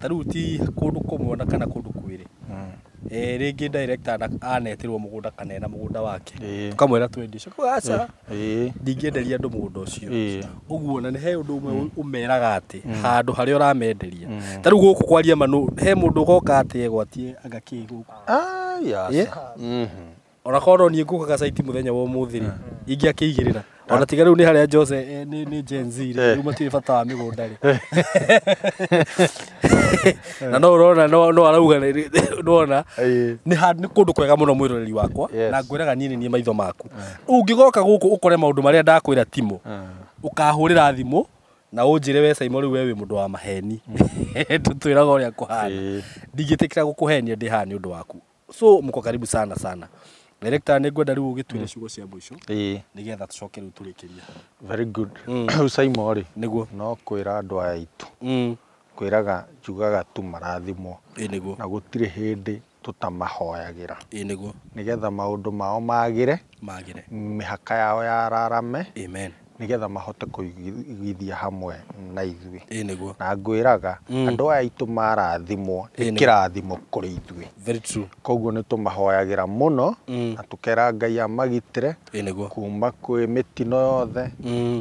tarĩu ti kũndũ kũmwe na kana kũndũ kwĩrĩ rĩngĩ director anetirwo mũgũnda kana ena mũgũnda wake tukamwĩra twendie coko aca ndingĩenderia andũ mũgũnda ũcio ũguo na nĩ he ũndũ ũmwe ũmeraga atĩ handũ harĩa ũramenderia tarĩu gũkũ kwaria manũ he mũndũ ũgoka atĩ egwatie agakĩ gũkũ ona korwo niĩ ngũkaga site mũthenya wa ũmũthĩ rĩ ingĩakĩigĩrĩra ona tiga rĩu nĩ harĩa Jose nĩ Gen Z rĩ rĩu matirĩ bata wa mĩgũnda rĩ na no ũrona no arauga nĩona nĩ kũndũ kwega mũno mwĩroreri wakwa na ngwĩraga niĩ maitho maku ũngĩgoka gũkũ ũkore maũndũ marĩa ndakwĩra timo ũkahũrĩra thimũ na ũnjĩre we Simon rĩu we wĩ mũndũ wa maheni tũtwĩraga ũrĩa kũhana ndingĩtĩkĩra gũkũhenia ndĩ haha nĩ ũndũ waku so mko karibu sana sana director nĩ ngwenda rĩu ũgĩtuĩre ciugo cia mũico nĩgetha tũcoke rĩu tũrĩkĩria very good Simon rĩ nĩguo no kwĩra andũ aya aitũ kwĩraga njugaga tu marathimwo na gũtirĩ hĩndĩ tutamahoyagĩra nĩgetha maũndũ mao magĩre mĩhaka yao yararame nĩgetha mahote kũigithia hamwe na ithuĩ na ngwĩraga andũ aya aitũ marathimwo kĩrathimo kũrĩ ithuĩ very true koguo nĩ tũmahoyagĩra mũno na tũkera Ngai amagitĩre kuma kwĩ mĩtino yothe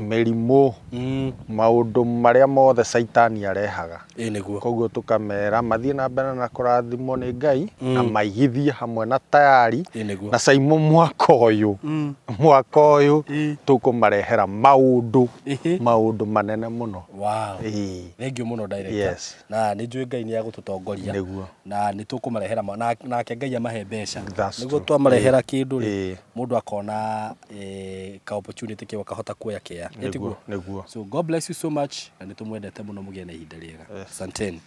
mĩrimũ maũndũ marĩa mothe Saitani arehaga koguo tũkamera mathiĩ na mbere na kũrathimwo nĩ Ngai na maigithie hamwe na tayari na Simon mwaka ũyũ tũkũmarehera maũndũ manene mũno thank you mũno director na nĩ njũĩ Ngai nĩ agũtũtongoria na nĩ tũkũmarehera nake Ngai amahe mbeca nĩguo twamarehera kĩndũ rĩ mũndũ akona ka opportunity kĩo kahota kuoya kĩa nĩguo so God bless you so much na nĩ tũmwendete mũno mũgĩe na ihinda rĩega asanteni